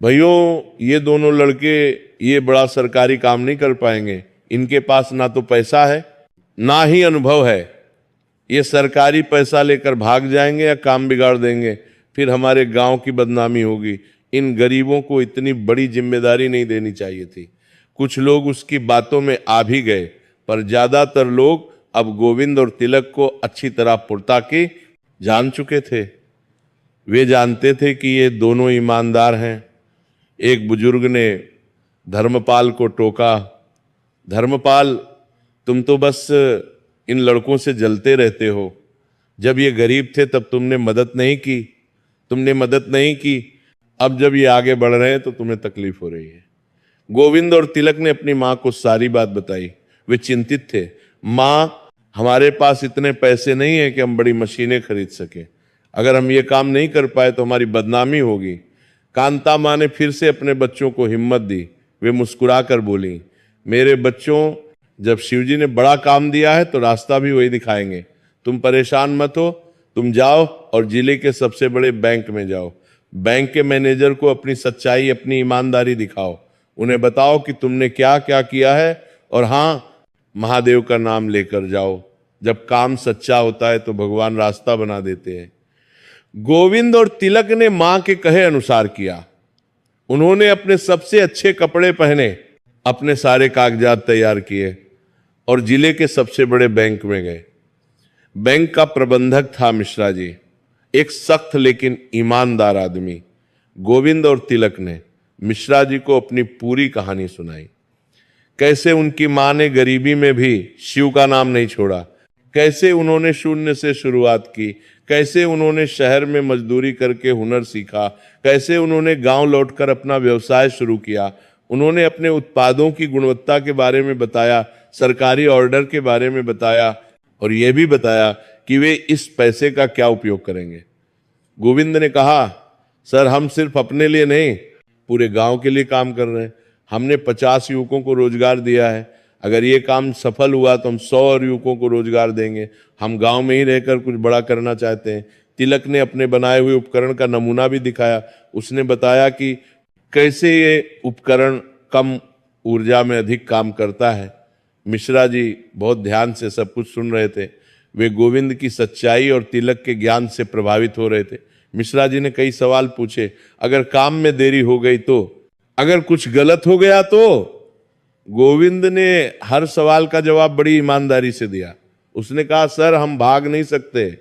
भैयों ये दोनों लड़के ये बड़ा सरकारी काम नहीं कर पाएंगे। इनके पास ना तो पैसा है ना ही अनुभव है। ये सरकारी पैसा लेकर भाग जाएंगे या काम बिगाड़ देंगे, फिर हमारे गांव की बदनामी होगी। इन गरीबों को इतनी बड़ी जिम्मेदारी नहीं देनी चाहिए थी। कुछ लोग उसकी बातों में आ भी गए, पर ज्यादातर लोग अब गोविंद और तिलक को अच्छी तरह पुरता के जान चुके थे। वे जानते थे कि ये दोनों ईमानदार हैं। एक बुजुर्ग ने धर्मपाल को टोका, धर्मपाल तुम तो बस इन लड़कों से जलते रहते हो। जब ये गरीब थे तब तुमने मदद नहीं की। अब जब ये आगे बढ़ रहे हैं तो तुम्हें तकलीफ हो रही है। गोविंद और तिलक ने अपनी माँ को सारी बात बताई। वे चिंतित थे। माँ, हमारे पास इतने पैसे नहीं है कि हम बड़ी मशीनें खरीद सके। अगर हम ये काम नहीं कर पाए तो हमारी बदनामी होगी। कांता माँ ने फिर से अपने बच्चों को हिम्मत दी। वे मुस्कुरा कर बोली, मेरे बच्चों, जब शिवजी ने बड़ा काम दिया है तो रास्ता भी वही दिखाएंगे। तुम परेशान मत हो। तुम जाओ और जिले के सबसे बड़े बैंक में जाओ। बैंक के मैनेजर को अपनी सच्चाई, अपनी ईमानदारी दिखाओ। उन्हें बताओ कि तुमने क्या क्या किया है, और हाँ, महादेव का नाम लेकर जाओ। जब काम सच्चा होता है तो भगवान रास्ता बना देते हैं। गोविंद और तिलक ने मां के कहे अनुसार किया। उन्होंने अपने सबसे अच्छे कपड़े पहने, अपने सारे कागजात तैयार किए और जिले के सबसे बड़े बैंक में गए। बैंक का प्रबंधक था मिश्रा जी, एक सख्त लेकिन ईमानदार आदमी। गोविंद और तिलक ने मिश्रा जी को अपनी पूरी कहानी सुनाई। कैसे उनकी मां ने गरीबी में भी शिव का नाम नहीं छोड़ा, कैसे उन्होंने शून्य से शुरुआत की, कैसे उन्होंने शहर में मजदूरी करके हुनर सीखा, कैसे उन्होंने गांव लौटकर अपना व्यवसाय शुरू किया। उन्होंने अपने उत्पादों की गुणवत्ता के बारे में बताया, सरकारी ऑर्डर के बारे में बताया और यह भी बताया कि वे इस पैसे का क्या उपयोग करेंगे। गोविंद ने कहा, सर हम सिर्फ अपने लिए नहीं, पूरे गांव के लिए काम कर रहे हैं। हमने 50 युवकों को रोजगार दिया है। अगर ये काम सफल हुआ तो हम 100 और युवकों को रोजगार देंगे। हम गांव में ही रहकर कुछ बड़ा करना चाहते हैं। तिलक ने अपने बनाए हुए उपकरण का नमूना भी दिखाया। उसने बताया कि कैसे ये उपकरण कम ऊर्जा में अधिक काम करता है। मिश्रा जी बहुत ध्यान से सब कुछ सुन रहे थे। वे गोविंद की सच्चाई और तिलक के ज्ञान से प्रभावित हो रहे थे। मिश्रा जी ने कई सवाल पूछे। अगर काम में देरी हो गई तो, अगर कुछ गलत हो गया तो? गोविंद ने हर सवाल का जवाब बड़ी ईमानदारी से दिया। उसने कहा, सर हम भाग नहीं सकते,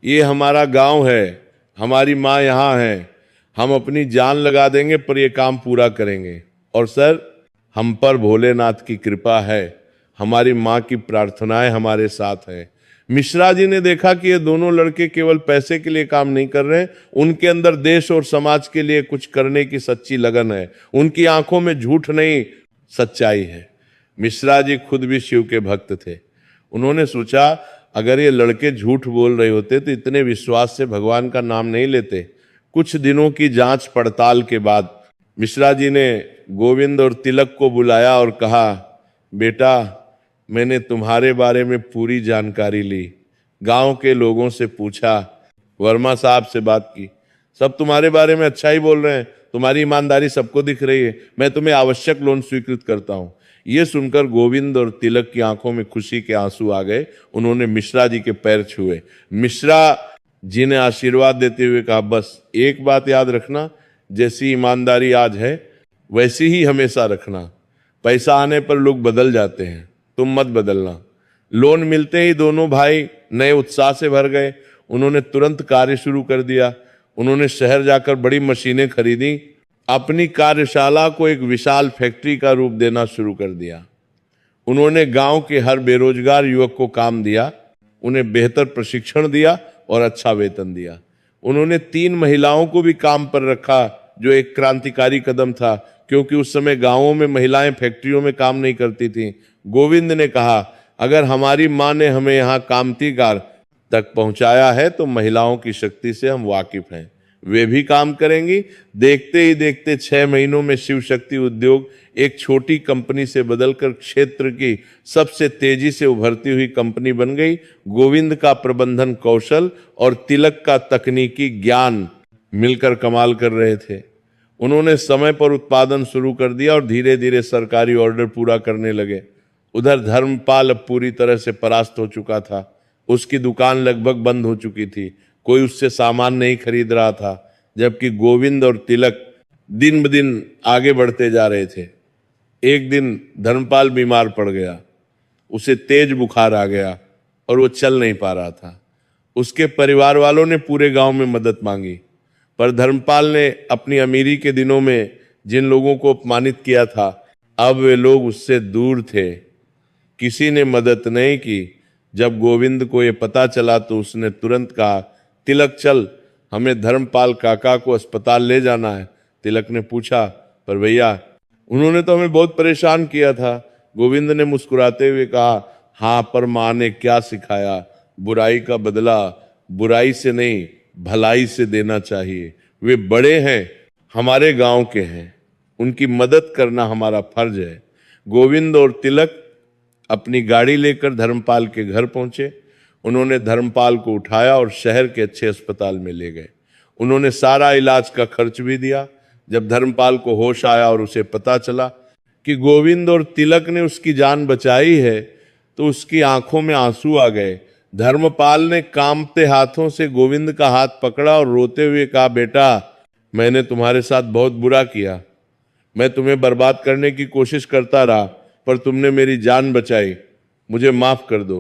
ये हमारा गांव है, हमारी माँ यहाँ है, हम अपनी जान लगा देंगे पर ये काम पूरा करेंगे। और सर हम पर भोलेनाथ की कृपा है, हमारी माँ की प्रार्थनाएं हमारे साथ हैं। मिश्रा जी ने देखा कि ये दोनों लड़के केवल पैसे के लिए काम नहीं कर रहे, उनके अंदर देश और समाज के लिए कुछ करने की सच्ची लगन है। उनकी आंखों में झूठ नहीं, सच्चाई है। मिश्रा जी खुद भी शिव के भक्त थे। उन्होंने सोचा, अगर ये लड़के झूठ बोल रहे होते तो इतने विश्वास से भगवान का नाम नहीं लेते। कुछ दिनों की जांच पड़ताल के बाद मिश्रा जी ने गोविंद और तिलक को बुलाया और कहा, बेटा मैंने तुम्हारे बारे में पूरी जानकारी ली, गांव के लोगों से पूछा, वर्मा साहब से बात की, सब तुम्हारे बारे में अच्छा ही बोल रहे हैं। तुम्हारी ईमानदारी सबको दिख रही है, मैं तुम्हें आवश्यक लोन स्वीकृत करता हूं। ये सुनकर गोविंद और तिलक की आंखों में खुशी के आंसू आ गए। उन्होंने मिश्रा जी के पैर छुए। मिश्रा जी ने आशीर्वाद देते हुए कहा, बस एक बात याद रखना, जैसी ईमानदारी आज है वैसी ही हमेशा रखना। पैसा आने पर लोग बदल जाते हैं, तुम मत बदलना। लोन मिलते ही दोनों भाई नए उत्साह से भर गए। उन्होंने तुरंत कार्य शुरू कर दिया। उन्होंने शहर जाकर बड़ी मशीनें खरीदी, अपनी कार्यशाला को एक विशाल फैक्ट्री का रूप देना शुरू कर दिया। उन्होंने गांव के हर बेरोजगार युवक को काम दिया, उन्हें बेहतर प्रशिक्षण दिया और अच्छा वेतन दिया। उन्होंने 3 महिलाओं को भी काम पर रखा, जो एक क्रांतिकारी कदम था, क्योंकि उस समय गांवों में महिलाएं फैक्ट्रियों में काम नहीं करती थीं। गोविंद ने कहा, अगर हमारी मां ने हमें यहाँ कामतीकार तक पहुंचाया है तो महिलाओं की शक्ति से हम वाकिफ हैं, वे भी काम करेंगी। देखते ही देखते 6 महीनों में शिव शक्ति उद्योग एक छोटी कंपनी से बदलकर क्षेत्र की सबसे तेजी से उभरती हुई कंपनी बन गई। गोविंद का प्रबंधन कौशल और तिलक का तकनीकी ज्ञान मिलकर कमाल कर रहे थे। उन्होंने समय पर उत्पादन शुरू कर दिया और धीरे धीरे सरकारी ऑर्डर पूरा करने लगे। उधर धर्मपाल अब पूरी तरह से परास्त हो चुका था। उसकी दुकान लगभग बंद हो चुकी थी, कोई उससे सामान नहीं खरीद रहा था, जबकि गोविंद और तिलक दिन ब दिन आगे बढ़ते जा रहे थे। एक दिन धर्मपाल बीमार पड़ गया, उसे तेज बुखार आ गया और वो चल नहीं पा रहा था। उसके परिवार वालों ने पूरे गांव में मदद मांगी, पर धर्मपाल ने अपनी अमीरी के दिनों में जिन लोगों को अपमानित किया था, अब वे लोग उससे दूर थे। किसी ने मदद नहीं की। जब गोविंद को ये पता चला तो उसने तुरंत कहा, तिलक चल, हमें धर्मपाल काका को अस्पताल ले जाना है। तिलक ने पूछा, पर भैया उन्होंने तो हमें बहुत परेशान किया था। गोविंद ने मुस्कुराते हुए कहा, हाँ, पर माँ ने क्या सिखाया, बुराई का बदला बुराई से नहीं भलाई से देना चाहिए। वे बड़े हैं, हमारे गांव के हैं, उनकी मदद करना हमारा फर्ज है। गोविंद और तिलक अपनी गाड़ी लेकर धर्मपाल के घर पहुंचे। उन्होंने धर्मपाल को उठाया और शहर के अच्छे अस्पताल में ले गए। उन्होंने सारा इलाज का खर्च भी दिया। जब धर्मपाल को होश आया और उसे पता चला कि गोविंद और तिलक ने उसकी जान बचाई है, तो उसकी आंखों में आंसू आ गए। धर्मपाल ने कांपते हाथों से गोविंद का हाथ पकड़ा और रोते हुए कहा, बेटा, मैंने तुम्हारे साथ बहुत बुरा किया। मैं तुम्हें बर्बाद करने की कोशिश करता रहा, पर तुमने मेरी जान बचाई, मुझे माफ कर दो।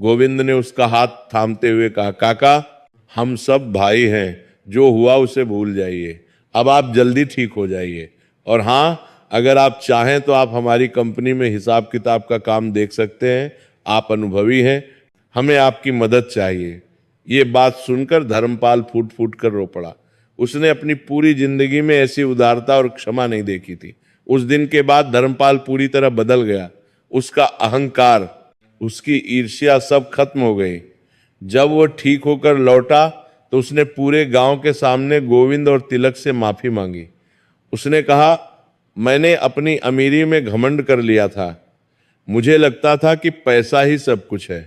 गोविंद ने उसका हाथ थामते हुए कहा, काका, हम सब भाई हैं, जो हुआ उसे भूल जाइए, अब आप जल्दी ठीक हो जाइए। और हाँ, अगर आप चाहें तो आप हमारी कंपनी में हिसाब किताब का काम देख सकते हैं, आप अनुभवी हैं, हमें आपकी मदद चाहिए। ये बात सुनकर धर्मपाल फूट फूट कर रो पड़ा। उसने अपनी पूरी जिंदगी में ऐसी उदारता और क्षमा नहीं देखी थी। उस दिन के बाद धर्मपाल पूरी तरह बदल गया। उसका अहंकार, उसकी ईर्ष्या सब खत्म हो गई। जब वो ठीक होकर लौटा तो उसने पूरे गांव के सामने गोविंद और तिलक से माफी मांगी। उसने कहा, मैंने अपनी अमीरी में घमंड कर लिया था, मुझे लगता था कि पैसा ही सब कुछ है,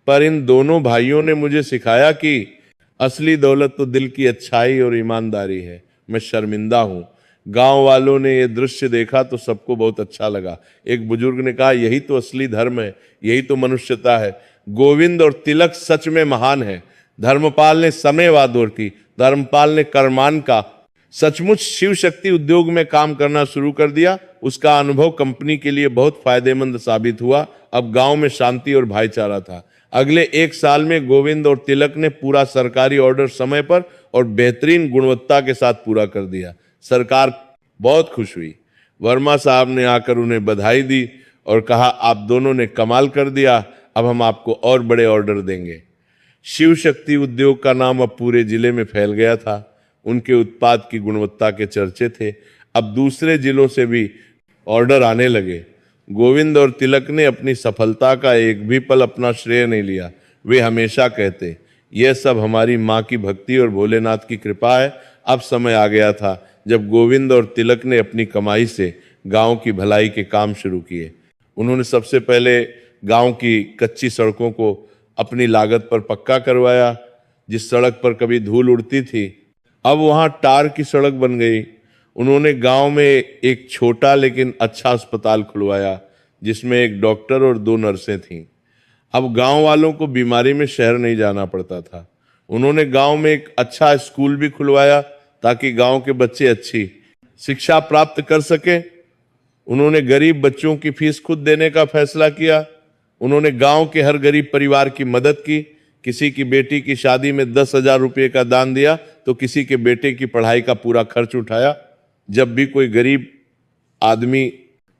पर इन दोनों भाइयों ने मुझे सिखाया कि असली दौलत तो दिल की अच्छाई और ईमानदारी है। मैं शर्मिंदा हूँ। गांव वालों ने यह दृश्य देखा तो सबको बहुत अच्छा लगा। एक बुजुर्ग ने कहा, यही तो असली धर्म है, यही तो मनुष्यता है। गोविंद और तिलक सच में महान है। धर्मपाल ने समयवाद और की, धर्मपाल ने कर्मान का। सचमुच शिव शक्ति उद्योग में काम करना शुरू कर दिया। उसका अनुभव कंपनी के लिए बहुत फायदेमंद साबित हुआ। अब गांव में शांति और भाईचारा था। अगले 1 साल में गोविंद और तिलक ने पूरा सरकारी ऑर्डर समय पर और बेहतरीन गुणवत्ता के साथ पूरा कर दिया। सरकार बहुत खुश हुई। वर्मा साहब ने आकर उन्हें बधाई दी और कहा, आप दोनों ने कमाल कर दिया, अब हम आपको और बड़े ऑर्डर देंगे। शिव शक्ति उद्योग का नाम अब पूरे जिले में फैल गया था। उनके उत्पाद की गुणवत्ता के चर्चे थे। अब दूसरे जिलों से भी ऑर्डर आने लगे। गोविंद और तिलक ने अपनी सफलता का एक भी पल अपना श्रेय नहीं लिया। वे हमेशा कहते, यह सब हमारी माँ की भक्ति और भोलेनाथ की कृपा है। अब समय आ गया था जब गोविंद और तिलक ने अपनी कमाई से गांव की भलाई के काम शुरू किए। उन्होंने सबसे पहले गांव की कच्ची सड़कों को अपनी लागत पर पक्का करवाया। जिस सड़क पर कभी धूल उड़ती थी, अब वहां टार की सड़क बन गई। उन्होंने गांव में एक छोटा लेकिन अच्छा अस्पताल खुलवाया जिसमें एक डॉक्टर और 2 नर्सें थीं। अब गांव वालों को बीमारी में शहर नहीं जाना पड़ता था। उन्होंने गांव में एक अच्छा स्कूल भी खुलवाया ताकि गांव के बच्चे अच्छी शिक्षा प्राप्त कर सके। उन्होंने गरीब बच्चों की फीस खुद देने का फैसला किया। उन्होंने गांव के हर गरीब परिवार की मदद की। किसी की बेटी की शादी में 10,000 रुपये का दान दिया तो किसी के बेटे की पढ़ाई का पूरा खर्च उठाया। जब भी कोई गरीब आदमी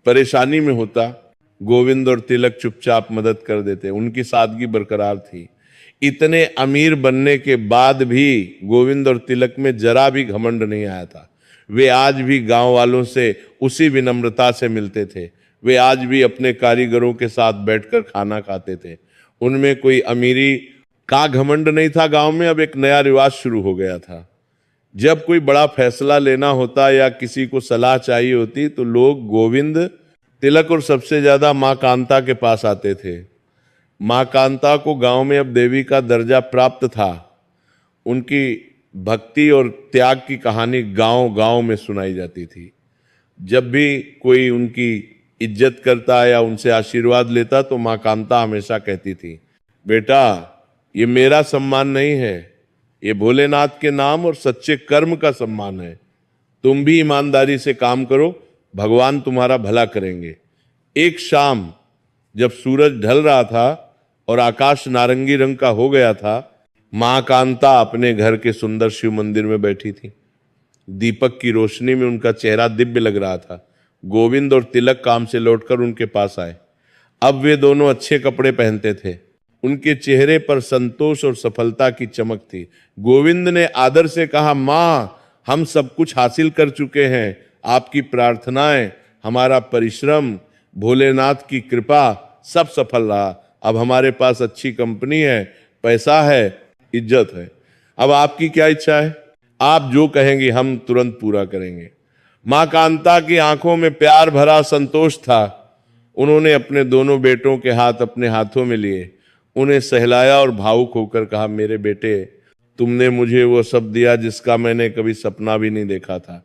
परेशानी में होता, गोविंद और तिलक चुपचाप मदद कर देते। उनकी सादगी बरकरार थी। इतने अमीर बनने के बाद भी गोविंद और तिलक में जरा भी घमंड नहीं आया था। वे आज भी गांव वालों से उसी विनम्रता से मिलते थे। वे आज भी अपने कारीगरों के साथ बैठकर खाना खाते थे। उनमें कोई अमीरी का घमंड नहीं था। गांव में अब एक नया रिवाज शुरू हो गया था। जब कोई बड़ा फैसला लेना होता या किसी को सलाह चाहिए होती तो लोग गोविंद, तिलक और सबसे ज्यादा मां कांता के पास आते थे। मां कांता को गांव में अब देवी का दर्जा प्राप्त था। उनकी भक्ति और त्याग की कहानी गांव-गांव में सुनाई जाती थी। जब भी कोई उनकी इज्जत करता या उनसे आशीर्वाद लेता तो मां कांता हमेशा कहती थी, बेटा ये मेरा सम्मान नहीं है, ये भोलेनाथ के नाम और सच्चे कर्म का सम्मान है। तुम भी ईमानदारी से काम करो, भगवान तुम्हारा भला करेंगे। एक शाम जब सूरज ढल रहा था और आकाश नारंगी रंग का हो गया था, मां कांता अपने घर के सुंदर शिव मंदिर में बैठी थी। दीपक की रोशनी में उनका चेहरा दिव्य लग रहा था। गोविंद और तिलक काम से लौटकर उनके पास आए। अब वे दोनों अच्छे कपड़े पहनते थे। उनके चेहरे पर संतोष और सफलता की चमक थी। गोविंद ने आदर से कहा, मां हम सब कुछ हासिल कर चुके हैं। आपकी प्रार्थनाएं, हमारा परिश्रम, भोलेनाथ की कृपा सब सफल रहा। अब हमारे पास अच्छी कंपनी है, पैसा है, इज्जत है। अब आपकी क्या इच्छा है? आप जो कहेंगे हम तुरंत पूरा करेंगे। मां कांता की आंखों में प्यार भरा संतोष था। उन्होंने अपने दोनों बेटों के हाथ अपने हाथों में लिए, उन्हें सहलाया और भावुक होकर कहा, मेरे बेटे तुमने मुझे वो सब दिया जिसका मैंने कभी सपना भी नहीं देखा था।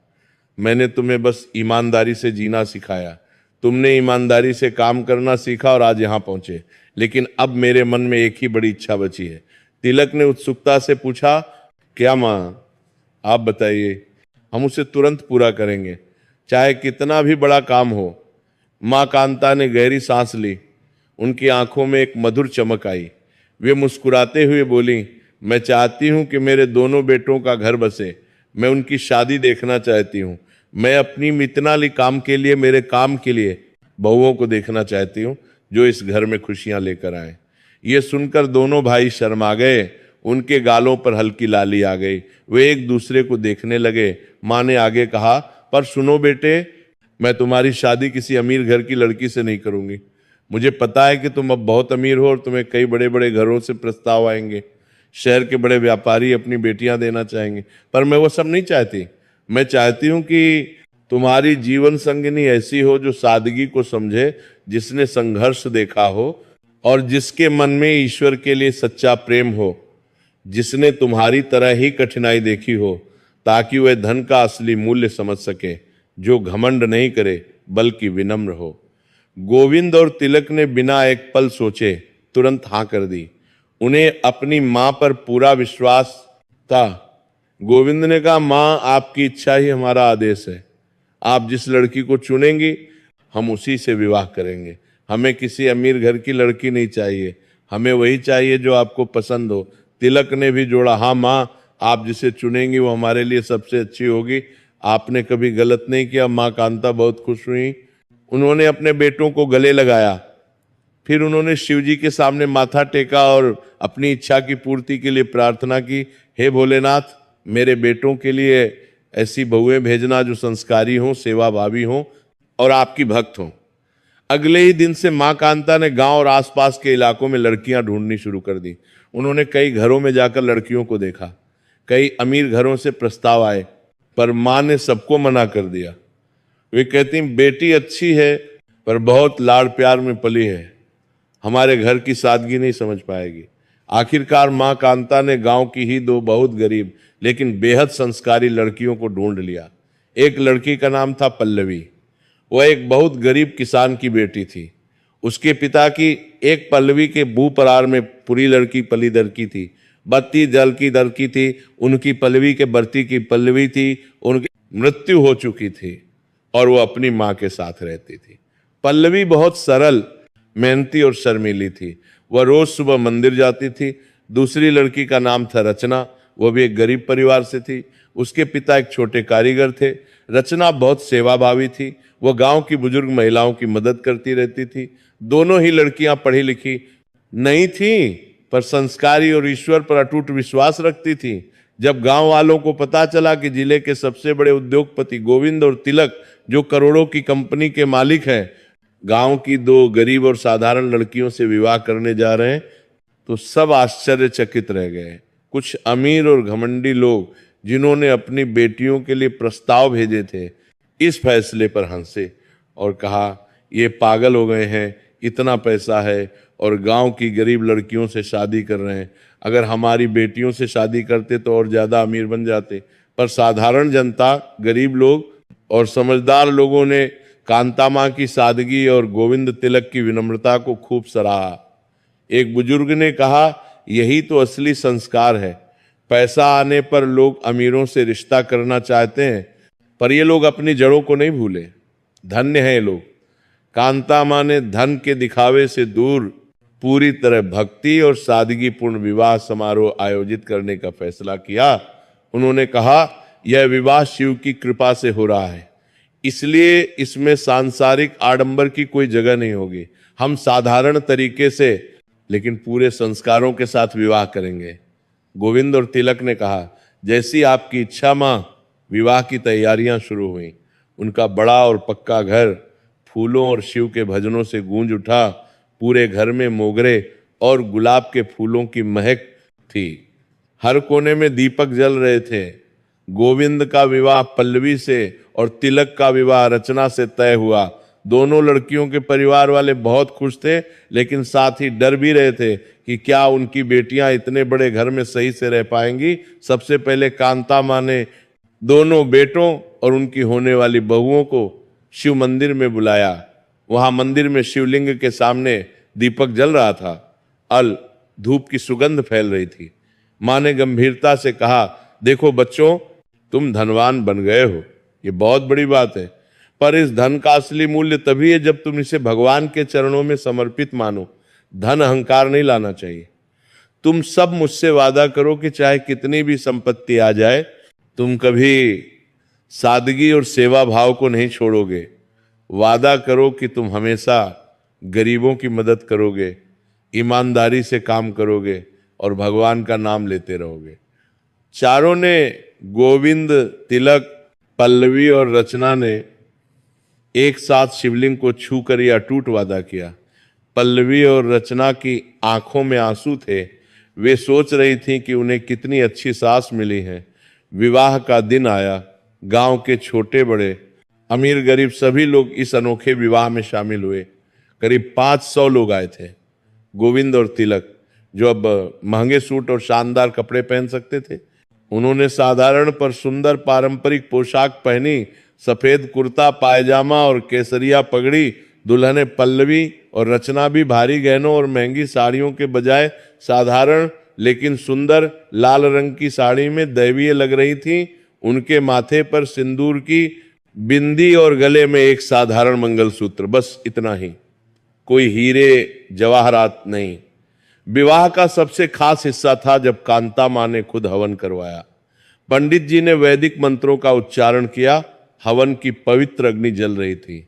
मैंने तुम्हें बस ईमानदारी से जीना सिखाया। तुमने ईमानदारी से काम करना सीखा और आज यहां पहुंचे। लेकिन अब मेरे मन में एक ही बड़ी इच्छा बची है। तिलक ने उत्सुकता से पूछा, क्या मां? आप बताइए, हम उसे तुरंत पूरा करेंगे, चाहे कितना भी बड़ा काम हो। मां कांता ने गहरी सांस ली। उनकी आंखों में एक मधुर चमक आई। वे मुस्कुराते हुए बोली, मैं चाहती हूं कि मेरे दोनों बेटों का घर बसे। मैं उनकी शादी देखना चाहती हूं। मैं अपनी मितनाली काम के लिए, मेरे काम के लिए बहुओं को देखना चाहती हूं जो इस घर में खुशियां लेकर आए। ये सुनकर दोनों भाई शर्मा गए। उनके गालों पर हल्की लाली आ गई। वे एक दूसरे को देखने लगे। मां ने आगे कहा, पर सुनो बेटे, मैं तुम्हारी शादी किसी अमीर घर की लड़की से नहीं करूंगी। मुझे पता है कि तुम अब बहुत अमीर हो और तुम्हें कई बड़े बड़े घरों से प्रस्ताव आएंगे। शहर के बड़े व्यापारी अपनी बेटियां देना चाहेंगे, पर मैं वो सब नहीं चाहती। मैं चाहती हूं कि तुम्हारी जीवन संगिनी ऐसी हो जो सादगी को समझे, जिसने संघर्ष देखा हो और जिसके मन में ईश्वर के लिए सच्चा प्रेम हो, जिसने तुम्हारी तरह ही कठिनाई देखी हो, ताकि वह धन का असली मूल्य समझ सके, जो घमंड नहीं करे बल्कि विनम्र हो। गोविंद और तिलक ने बिना एक पल सोचे तुरंत हां कर दी। उन्हें अपनी मां पर पूरा विश्वास था। गोविंद ने कहा, मां आपकी इच्छा ही हमारा आदेश है। आप जिस लड़की को चुनेंगी हम उसी से विवाह करेंगे। हमें किसी अमीर घर की लड़की नहीं चाहिए, हमें वही चाहिए जो आपको पसंद हो। तिलक ने भी जोड़ा, हाँ मां, आप जिसे चुनेंगी वो हमारे लिए सबसे अच्छी होगी। आपने कभी गलत नहीं किया। मां कांता बहुत खुश हुई। उन्होंने अपने बेटों को गले लगाया। फिर उन्होंने शिव जी के सामने माथा टेका और अपनी इच्छा की पूर्ति के लिए प्रार्थना की, हे भोलेनाथ, मेरे बेटों के लिए ऐसी बहुएं भेजना जो संस्कारी हों, सेवाभावी हों और आपकी भक्त हों। अगले ही दिन से मां कांता ने गांव और आसपास के इलाकों में लड़कियां ढूंढनी शुरू कर दी। उन्होंने कई घरों में जाकर लड़कियों को देखा। कई अमीर घरों से प्रस्ताव आए, पर मां ने सबको मना कर दिया। वे कहती, बेटी अच्छी है पर बहुत लाड़ प्यार में पली है, हमारे घर की सादगी नहीं समझ पाएगी। आखिरकार मां कांता ने गांव की ही 2 बहुत गरीब लेकिन बेहद संस्कारी लड़कियों को ढूंढ लिया। एक लड़की का नाम था पल्लवी। वह एक बहुत गरीब किसान की बेटी थी। उसके पिता की एक पल्लवी के बू परार में पूरी लड़की पली दरकी थी, बत्ती जल की दरकी थी। उनकी पल्लवी के बरती की पल्लवी थी, उनकी मृत्यु हो चुकी थी और वो अपनी माँ के साथ रहती थी। पल्लवी बहुत सरल, मेहनती और शर्मीली थी। वह रोज सुबह मंदिर जाती थी। दूसरी लड़की का नाम था रचना। वह भी एक गरीब परिवार से थी। उसके पिता एक छोटे कारीगर थे। रचना बहुत सेवाभावी थी। वह गांव की बुजुर्ग महिलाओं की मदद करती रहती थी। दोनों ही लड़कियां पढ़ी लिखी नहीं थीं, पर संस्कारी और ईश्वर पर अटूट विश्वास रखती थी। जब गांव वालों को पता चला कि जिले के सबसे बड़े उद्योगपति गोविंद और तिलक, जो करोड़ों की कंपनी के मालिक हैं, गांव की दो गरीब और साधारण लड़कियों से विवाह करने जा रहे हैं, तो सब आश्चर्यचकित रह गए। कुछ अमीर और घमंडी लोग, जिन्होंने अपनी बेटियों के लिए प्रस्ताव भेजे थे, इस फैसले पर हंसे और कहा, ये पागल हो गए हैं, इतना पैसा है और गांव की गरीब लड़कियों से शादी कर रहे हैं। अगर हमारी बेटियों से शादी करते तो और ज्यादा अमीर बन जाते। पर साधारण जनता, गरीब लोग और समझदार लोगों ने कांता माँ की सादगी और गोविंद तिलक की विनम्रता को खूब सराहा। एक बुजुर्ग ने कहा, यही तो असली संस्कार है। पैसा आने पर लोग अमीरों से रिश्ता करना चाहते हैं, पर ये लोग अपनी जड़ों को नहीं भूले। धन्य है ये लोग। कांता माँ ने धन के दिखावे से दूर पूरी तरह भक्ति और सादगीपूर्ण विवाह समारोह आयोजित करने का फैसला किया। उन्होंने कहा, यह विवाह शिव की कृपा से हो रहा है, इसलिए इसमें सांसारिक आडंबर की कोई जगह नहीं होगी। हम साधारण तरीके से लेकिन पूरे संस्कारों के साथ विवाह करेंगे। गोविंद और तिलक ने कहा, जैसी आपकी इच्छा मां। विवाह की तैयारियां शुरू हुई। उनका बड़ा और पक्का घर फूलों और शिव के भजनों से गूंज उठा। पूरे घर में मोगरे और गुलाब के फूलों की महक थी। हर कोने में दीपक जल रहे थे। गोविंद का विवाह पल्लवी से और तिलक का विवाह रचना से तय हुआ। दोनों लड़कियों के परिवार वाले बहुत खुश थे, लेकिन साथ ही डर भी रहे थे कि क्या उनकी बेटियां इतने बड़े घर में सही से रह पाएंगी। सबसे पहले कांता माँ ने दोनों बेटों और उनकी होने वाली बहुओं को शिव मंदिर में बुलाया। वहां मंदिर में शिवलिंग के सामने दीपक जल रहा था। धूप की सुगंध फैल रही थी। माँ ने गंभीरता से कहा, देखो बच्चों, तुम धनवान बन गए हो, ये बहुत बड़ी बात है, पर इस धन का असली मूल्य तभी है जब तुम इसे भगवान के चरणों में समर्पित मानो। धन अहंकार नहीं लाना चाहिए। तुम सब मुझसे वादा करो कि चाहे कितनी भी संपत्ति आ जाए, तुम कभी सादगी और सेवा भाव को नहीं छोड़ोगे। वादा करो कि तुम हमेशा गरीबों की मदद करोगे, ईमानदारी से काम करोगे और भगवान का नाम लेते रहोगे। चारों ने, गोविंद, तिलक, पल्लवी और रचना ने एक साथ शिवलिंग को छूकर यह अटूट वादा किया। पल्लवी और रचना की आंखों में आंसू थे। वे सोच रही थीं कि उन्हें कितनी अच्छी सास मिली है। विवाह का दिन आया। गांव के छोटे बड़े, अमीर गरीब सभी लोग इस अनोखे विवाह में शामिल हुए। करीब 500 लोग आए थे। गोविंद और तिलक, जो अब महंगे सूट और शानदार कपड़े पहन सकते थे, उन्होंने साधारण पर सुंदर पारंपरिक पोशाक पहनी। सफेद कुर्ता पायजामा और केसरिया पगड़ी। दुल्हने पल्लवी और रचना भी भारी गहनों और महंगी साड़ियों के बजाय साधारण लेकिन सुंदर लाल रंग की साड़ी में दैवीय लग रही थीं। उनके माथे पर सिंदूर की बिंदी और गले में एक साधारण मंगलसूत्र, बस इतना ही, कोई हीरे जवाहरात नहीं। विवाह का सबसे खास हिस्सा था जब कांता माँ ने खुद हवन करवाया। पंडित जी ने वैदिक मंत्रों का उच्चारण किया। हवन की पवित्र अग्नि जल रही थी।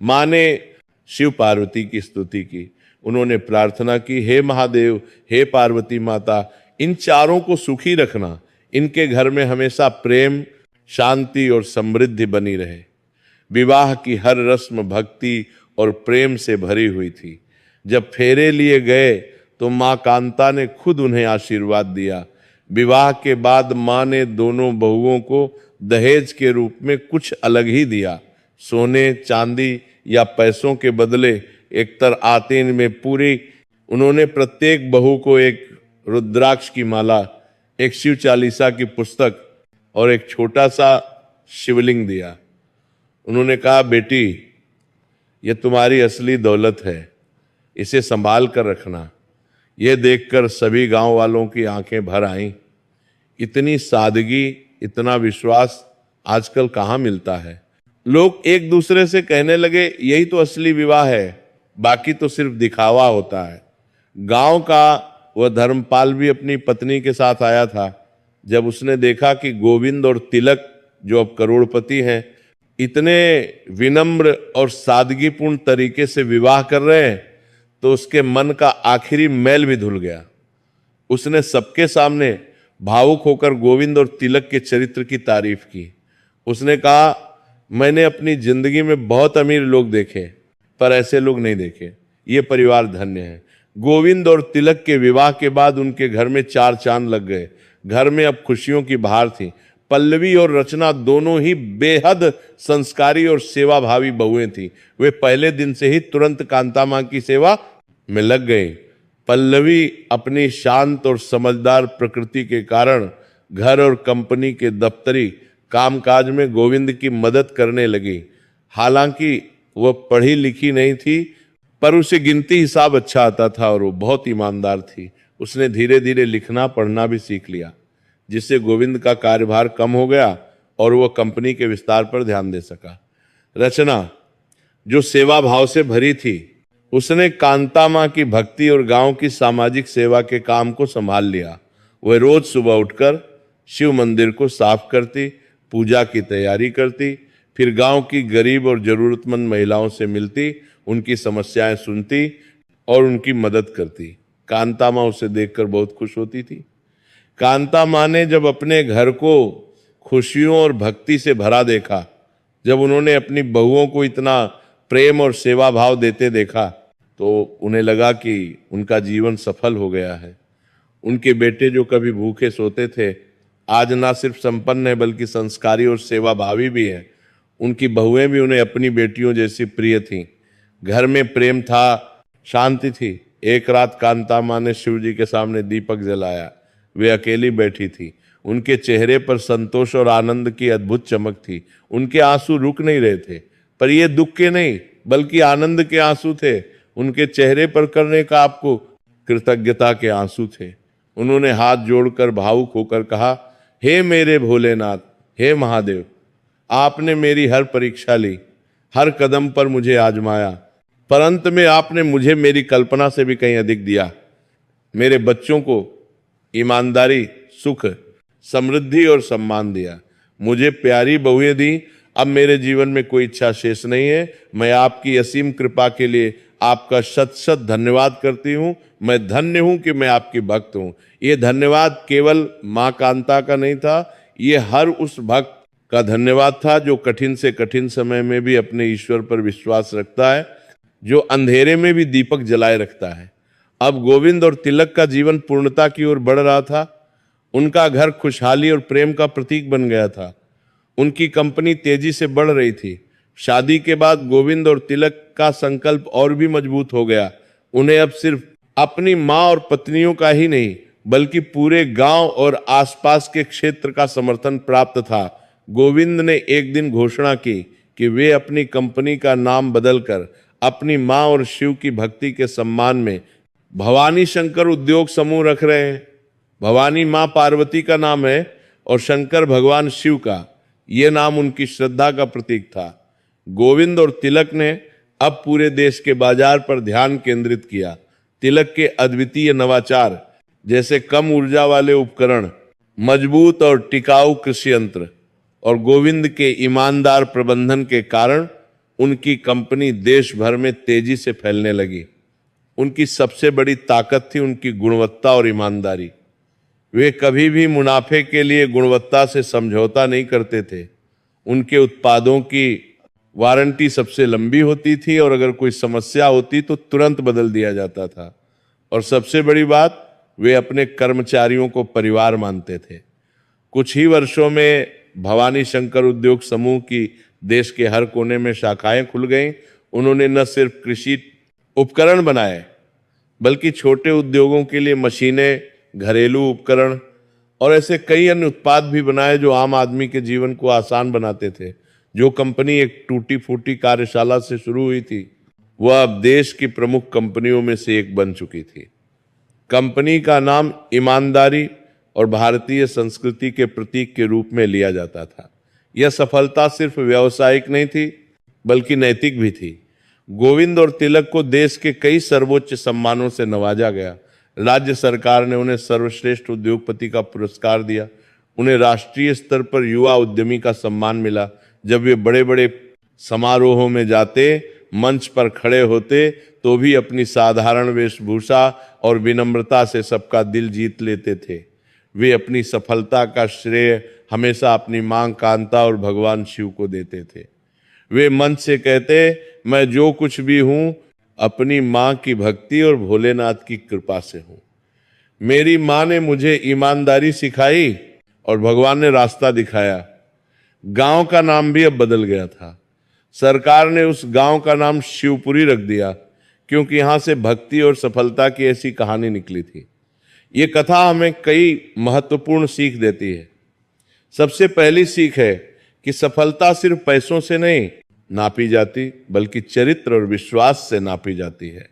माँ ने शिव पार्वती की स्तुति की। उन्होंने प्रार्थना की, हे महादेव, हे पार्वती माता, इन चारों को सुखी रखना। इनके घर में हमेशा प्रेम, शांति और समृद्धि बनी रहे। विवाह की हर रस्म भक्ति और प्रेम से भरी हुई थी। जब फेरे लिए गए तो माँ कांता ने खुद उन्हें आशीर्वाद दिया। विवाह के बाद माँ ने दोनों बहुओं को दहेज के रूप में कुछ अलग ही दिया। सोने, चांदी या पैसों के बदले एकतर आतीन में पूरी उन्होंने प्रत्येक बहू को एक रुद्राक्ष की माला, एक शिव चालीसा की पुस्तक और एक छोटा सा शिवलिंग दिया। उन्होंने कहा, बेटी ये तुम्हारी असली दौलत है, इसे संभाल कर रखना। यह देखकर सभी गांव वालों की आंखें भर आईं। इतनी सादगी, इतना विश्वास आजकल कहाँ मिलता है। लोग एक दूसरे से कहने लगे, यही तो असली विवाह है, बाकी तो सिर्फ दिखावा होता है। गांव का वह धर्मपाल भी अपनी पत्नी के साथ आया था। जब उसने देखा कि गोविंद और तिलक, जो अब करोड़पति हैं, इतने विनम्र और सादगीपूर्ण तरीके से विवाह कर रहे हैं, तो उसके मन का आखिरी मैल भी धुल गया। उसने सबके सामने भावुक होकर गोविंद और तिलक के चरित्र की तारीफ की। उसने कहा, मैंने अपनी जिंदगी में बहुत अमीर लोग देखे, पर ऐसे लोग नहीं देखे। ये परिवार धन्य है। गोविंद और तिलक के विवाह के बाद उनके घर में 4 चांद लग गए। घर में अब खुशियों की बहार थी। पल्लवी और रचना दोनों ही बेहद संस्कारी और सेवाभावी बहुएं थी। वे पहले दिन से ही तुरंत कांता मां की सेवा में लग गई। पल्लवी अपनी शांत और समझदार प्रकृति के कारण घर और कंपनी के दफ्तरी कामकाज में गोविंद की मदद करने लगी। हालांकि वह पढ़ी लिखी नहीं थी, पर उसे गिनती हिसाब अच्छा आता था और वो बहुत ईमानदार थी। उसने धीरे धीरे लिखना पढ़ना भी सीख लिया, जिससे गोविंद का कार्यभार कम हो गया और वह कंपनी के विस्तार पर ध्यान दे सका। रचना, जो सेवा भाव से भरी थी, उसने कांता मां की भक्ति और गांव की सामाजिक सेवा के काम को संभाल लिया। वह रोज सुबह उठकर शिव मंदिर को साफ करती, पूजा की तैयारी करती, फिर गांव की गरीब और जरूरतमंद महिलाओं से मिलती, उनकी समस्याएं सुनती और उनकी मदद करती। कांता मां उसे देखकर बहुत खुश होती थी। कांता मां ने जब अपने घर को खुशियों और भक्ति से भरा देखा, जब उन्होंने अपनी बहुओं को इतना प्रेम और सेवा भाव देते देखा, तो उन्हें लगा कि उनका जीवन सफल हो गया है। उनके बेटे जो कभी भूखे सोते थे, आज ना सिर्फ संपन्न है बल्कि संस्कारी और सेवा भावी भी है। उनकी बहुएं भी उन्हें अपनी बेटियों जैसी प्रिय थीं। घर में प्रेम था, शांति थी। एक रात कांता मां ने शिव जी के सामने दीपक जलाया। वे अकेली बैठी थी। उनके चेहरे पर संतोष और आनंद की अद्भुत चमक थी। उनके आंसू रुक नहीं रहे थे, पर ये दुख के नहीं बल्कि आनंद के आंसू थे। उनके चेहरे पर करने का आपको कृतज्ञता के आंसू थे। उन्होंने हाथ जोड़कर भावुक होकर कहा, हे मेरे भोलेनाथ, हे महादेव, आपने मेरी हर परीक्षा ली, हर कदम पर मुझे आजमाया, पर अंत में आपने मुझे मेरी कल्पना से भी कहीं अधिक दिया। मेरे बच्चों को ईमानदारी, सुख, समृद्धि और सम्मान दिया। मुझे प्यारी बहुएं दी। अब मेरे जीवन में कोई इच्छा शेष नहीं है। मैं आपकी असीम कृपा के लिए आपका शत शत धन्यवाद करती हूँ। मैं धन्य हूँ कि मैं आपकी भक्त हूँ। ये धन्यवाद केवल माँ कांता का नहीं था, ये हर उस भक्त का धन्यवाद था जो कठिन से कठिन समय में भी अपने ईश्वर पर विश्वास रखता है, जो अंधेरे में भी दीपक जलाए रखता है। अब गोविंद और तिलक का जीवन पूर्णता की ओर बढ़ रहा था। उनका घर खुशहाली और प्रेम का प्रतीक बन गया था। उनकी कंपनी तेजी से बढ़ रही थी। शादी के बाद गोविंद और तिलक का संकल्प और भी मजबूत हो गया। उन्हें अब सिर्फ अपनी मां और पत्नियों का ही नहीं बल्कि पूरे गांव और आसपास के क्षेत्र का समर्थन प्राप्त था। गोविंद ने एक दिन घोषणा की कि वे अपनी कंपनी का नाम बदलकर अपनी मां और शिव की भक्ति के सम्मान में भवानी शंकर उद्योग समूह रख रहे हैं। भवानी मां पार्वती का नाम है और शंकर भगवान शिव का। यह नाम उनकी श्रद्धा का प्रतीक था। गोविंद और तिलक ने अब पूरे देश के बाजार पर ध्यान केंद्रित किया। तिलक के अद्वितीय नवाचार जैसे कम ऊर्जा वाले उपकरण, मजबूत और टिकाऊ कृषि यंत्र और गोविंद के ईमानदार प्रबंधन के कारण उनकी कंपनी देश भर में तेजी से फैलने लगी। उनकी सबसे बड़ी ताकत थी उनकी गुणवत्ता और ईमानदारी। वे कभी भी मुनाफे के लिए गुणवत्ता से समझौता नहीं करते थे। उनके उत्पादों की वारंटी सबसे लंबी होती थी और अगर कोई समस्या होती तो तुरंत बदल दिया जाता था। और सबसे बड़ी बात, वे अपने कर्मचारियों को परिवार मानते थे। कुछ ही वर्षों में भवानी शंकर उद्योग समूह की देश के हर कोने में शाखाएं खुल गईं। उन्होंने न सिर्फ कृषि उपकरण बनाए बल्कि छोटे उद्योगों के लिए मशीनें, घरेलू उपकरण और ऐसे कई अन्य उत्पाद भी बनाए जो आम आदमी के जीवन को आसान बनाते थे। जो कंपनी एक टूटी फूटी कार्यशाला से शुरू हुई थी, वह अब देश की प्रमुख कंपनियों में से एक बन चुकी थी। कंपनी का नाम ईमानदारी और भारतीय संस्कृति के प्रतीक के रूप में लिया जाता था। यह सफलता सिर्फ व्यावसायिक नहीं थी, बल्कि नैतिक भी थी। गोविंद और तिलक को देश के कई सर्वोच्च सम्मानों से नवाजा गया। राज्य सरकार ने उन्हें सर्वश्रेष्ठ उद्योगपति का पुरस्कार दिया। उन्हें राष्ट्रीय स्तर पर युवा उद्यमी का सम्मान मिला। जब वे बड़े बड़े समारोहों में जाते, मंच पर खड़े होते, तो भी अपनी साधारण वेशभूषा और विनम्रता से सबका दिल जीत लेते थे। वे अपनी सफलता का श्रेय हमेशा अपनी मां कांता और भगवान शिव को देते थे। वे मंच से कहते, मैं जो कुछ भी हूं अपनी मां की भक्ति और भोलेनाथ की कृपा से हूं। मेरी मां ने मुझे ईमानदारी सिखाई और भगवान ने रास्ता दिखाया। गांव का नाम भी अब बदल गया था। सरकार ने उस गांव का नाम शिवपुरी रख दिया, क्योंकि यहां से भक्ति और सफलता की ऐसी कहानी निकली थी। ये कथा हमें कई महत्वपूर्ण सीख देती है। सबसे पहली सीख है कि सफलता सिर्फ पैसों से नहीं नापी जाती, बल्कि चरित्र और विश्वास से नापी जाती है।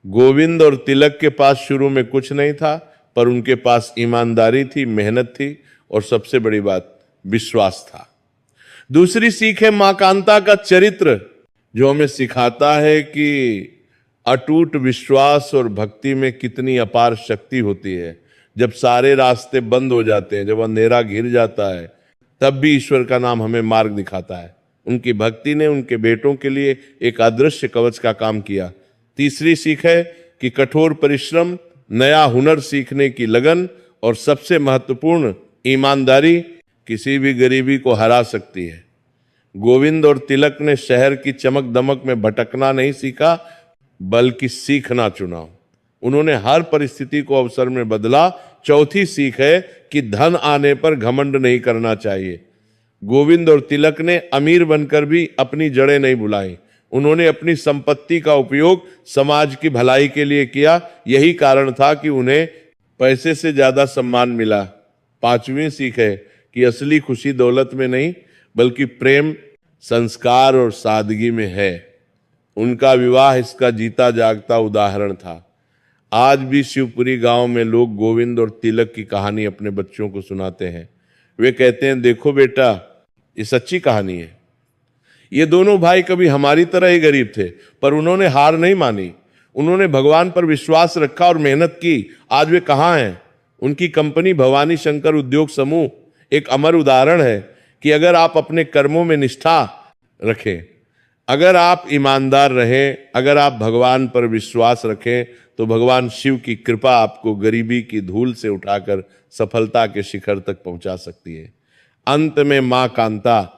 गोविंद और तिलक के पास शुरू में कुछ नहीं था, पर उनके पास ईमानदारी थी, मेहनत थी और सबसे बड़ी बात विश्वास था। दूसरी सीख है मां कांता का चरित्र, जो हमें सिखाता है कि अटूट विश्वास और भक्ति में कितनी अपार शक्ति होती है। जब सारे रास्ते बंद हो जाते हैं, जब अंधेरा घिर जाता है, तब भी ईश्वर का नाम हमें मार्ग दिखाता है। उनकी भक्ति ने उनके बेटों के लिए एक अदृश्य कवच का काम किया। तीसरी सीख है कि कठोर परिश्रम, नया हुनर सीखने की लगन और सबसे महत्वपूर्ण ईमानदारी किसी भी गरीबी को हरा सकती है। गोविंद और तिलक ने शहर की चमक दमक में भटकना नहीं सीखा, बल्कि सीखना चुना। उन्होंने हर परिस्थिति को अवसर में बदला। चौथी सीख है कि धन आने पर घमंड नहीं करना चाहिए। गोविंद और तिलक ने अमीर बनकर भी अपनी जड़ें नहीं भुलाई। उन्होंने अपनी संपत्ति का उपयोग समाज की भलाई के लिए किया। यही कारण था कि उन्हें पैसे से ज्यादा सम्मान मिला। पांचवी सीख है कि असली खुशी दौलत में नहीं, बल्कि प्रेम, संस्कार और सादगी में है। उनका विवाह इसका जीता जागता उदाहरण था। आज भी शिवपुरी गांव में लोग गोविंद और तिलक की कहानी अपने बच्चों को सुनाते हैं। वे कहते हैं, देखो बेटा, ये सच्ची कहानी है। ये दोनों भाई कभी हमारी तरह ही गरीब थे, पर उन्होंने हार नहीं मानी। उन्होंने भगवान पर विश्वास रखा और मेहनत की। आज वे कहाँ हैं? उनकी कंपनी भवानी शंकर उद्योग समूह एक अमर उदाहरण है कि अगर आप अपने कर्मों में निष्ठा रखें, अगर आप ईमानदार रहें, अगर आप भगवान पर विश्वास रखें, तो भगवान शिव की कृपा आपको गरीबी की धूल से उठाकर सफलता के शिखर तक पहुंचा सकती है। अंत में मां कांता,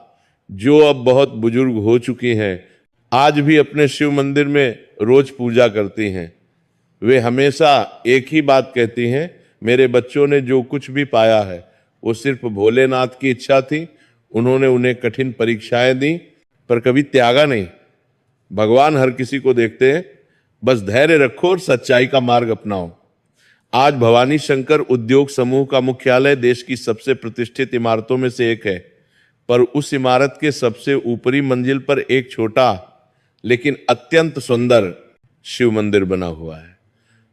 जो अब बहुत बुजुर्ग हो चुकी हैं, आज भी अपने शिव मंदिर में रोज पूजा करती हैं। वे हमेशा एक ही बात कहती हैं, मेरे बच्चों ने जो कुछ भी पाया है वो सिर्फ भोलेनाथ की इच्छा थी। उन्होंने उन्हें कठिन परीक्षाएं दी, पर कभी त्यागा नहीं। भगवान हर किसी को देखते हैं, बस धैर्य रखो और सच्चाई का मार्ग अपनाओ। आज भवानी शंकर उद्योग समूह का मुख्यालय देश की सबसे प्रतिष्ठित इमारतों में से एक है, पर उस इमारत के सबसे ऊपरी मंजिल पर एक छोटा लेकिन अत्यंत सुंदर शिव मंदिर बना हुआ है।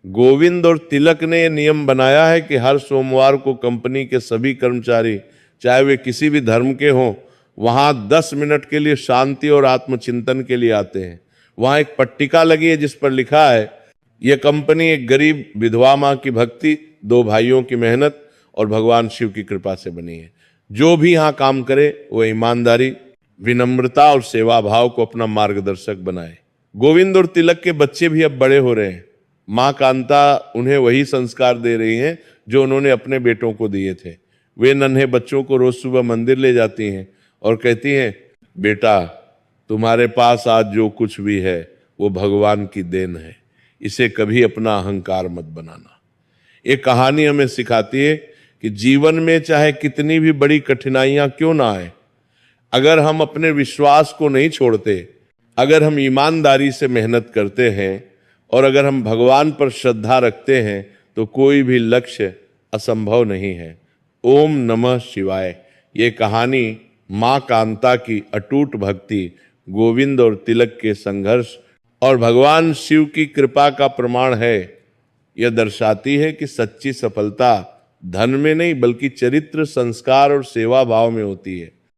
गोविंद और तिलक ने यह नियम बनाया है कि हर सोमवार को कंपनी के सभी कर्मचारी, चाहे वे किसी भी धर्म के हों, वहां 10 मिनट के लिए शांति और आत्मचिंतन के लिए आते हैं। वहां एक पट्टिका लगी है जिस पर लिखा है, यह कंपनी एक गरीब विधवा मां की भक्ति, 2 भाइयों की मेहनत और भगवान शिव की कृपा से बनी है। जो भी यहाँ काम करे वो ईमानदारी, विनम्रता और सेवा भाव को अपना मार्गदर्शक बनाए। गोविंद और तिलक के बच्चे भी अब बड़े हो रहे हैं। मां कांता उन्हें वही संस्कार दे रही हैं जो उन्होंने अपने बेटों को दिए थे। वे नन्हे बच्चों को रोज सुबह मंदिर ले जाती हैं और कहती हैं, बेटा, तुम्हारे पास आज जो कुछ भी है वो भगवान की देन है, इसे कभी अपना अहंकार मत बनाना। ये कहानी हमें सिखाती है कि जीवन में चाहे कितनी भी बड़ी कठिनाइयां क्यों ना आए, अगर हम अपने विश्वास को नहीं छोड़ते, अगर हम ईमानदारी से मेहनत करते हैं और अगर हम भगवान पर श्रद्धा रखते हैं, तो कोई भी लक्ष्य असंभव नहीं है। ओम नमः शिवाय। ये कहानी माँ कांता की अटूट भक्ति, गोविंद और तिलक के संघर्ष और भगवान शिव की कृपा का प्रमाण है। यह दर्शाती है कि सच्ची सफलता धन में नहीं बल्कि चरित्र, संस्कार और सेवा भाव में होती है।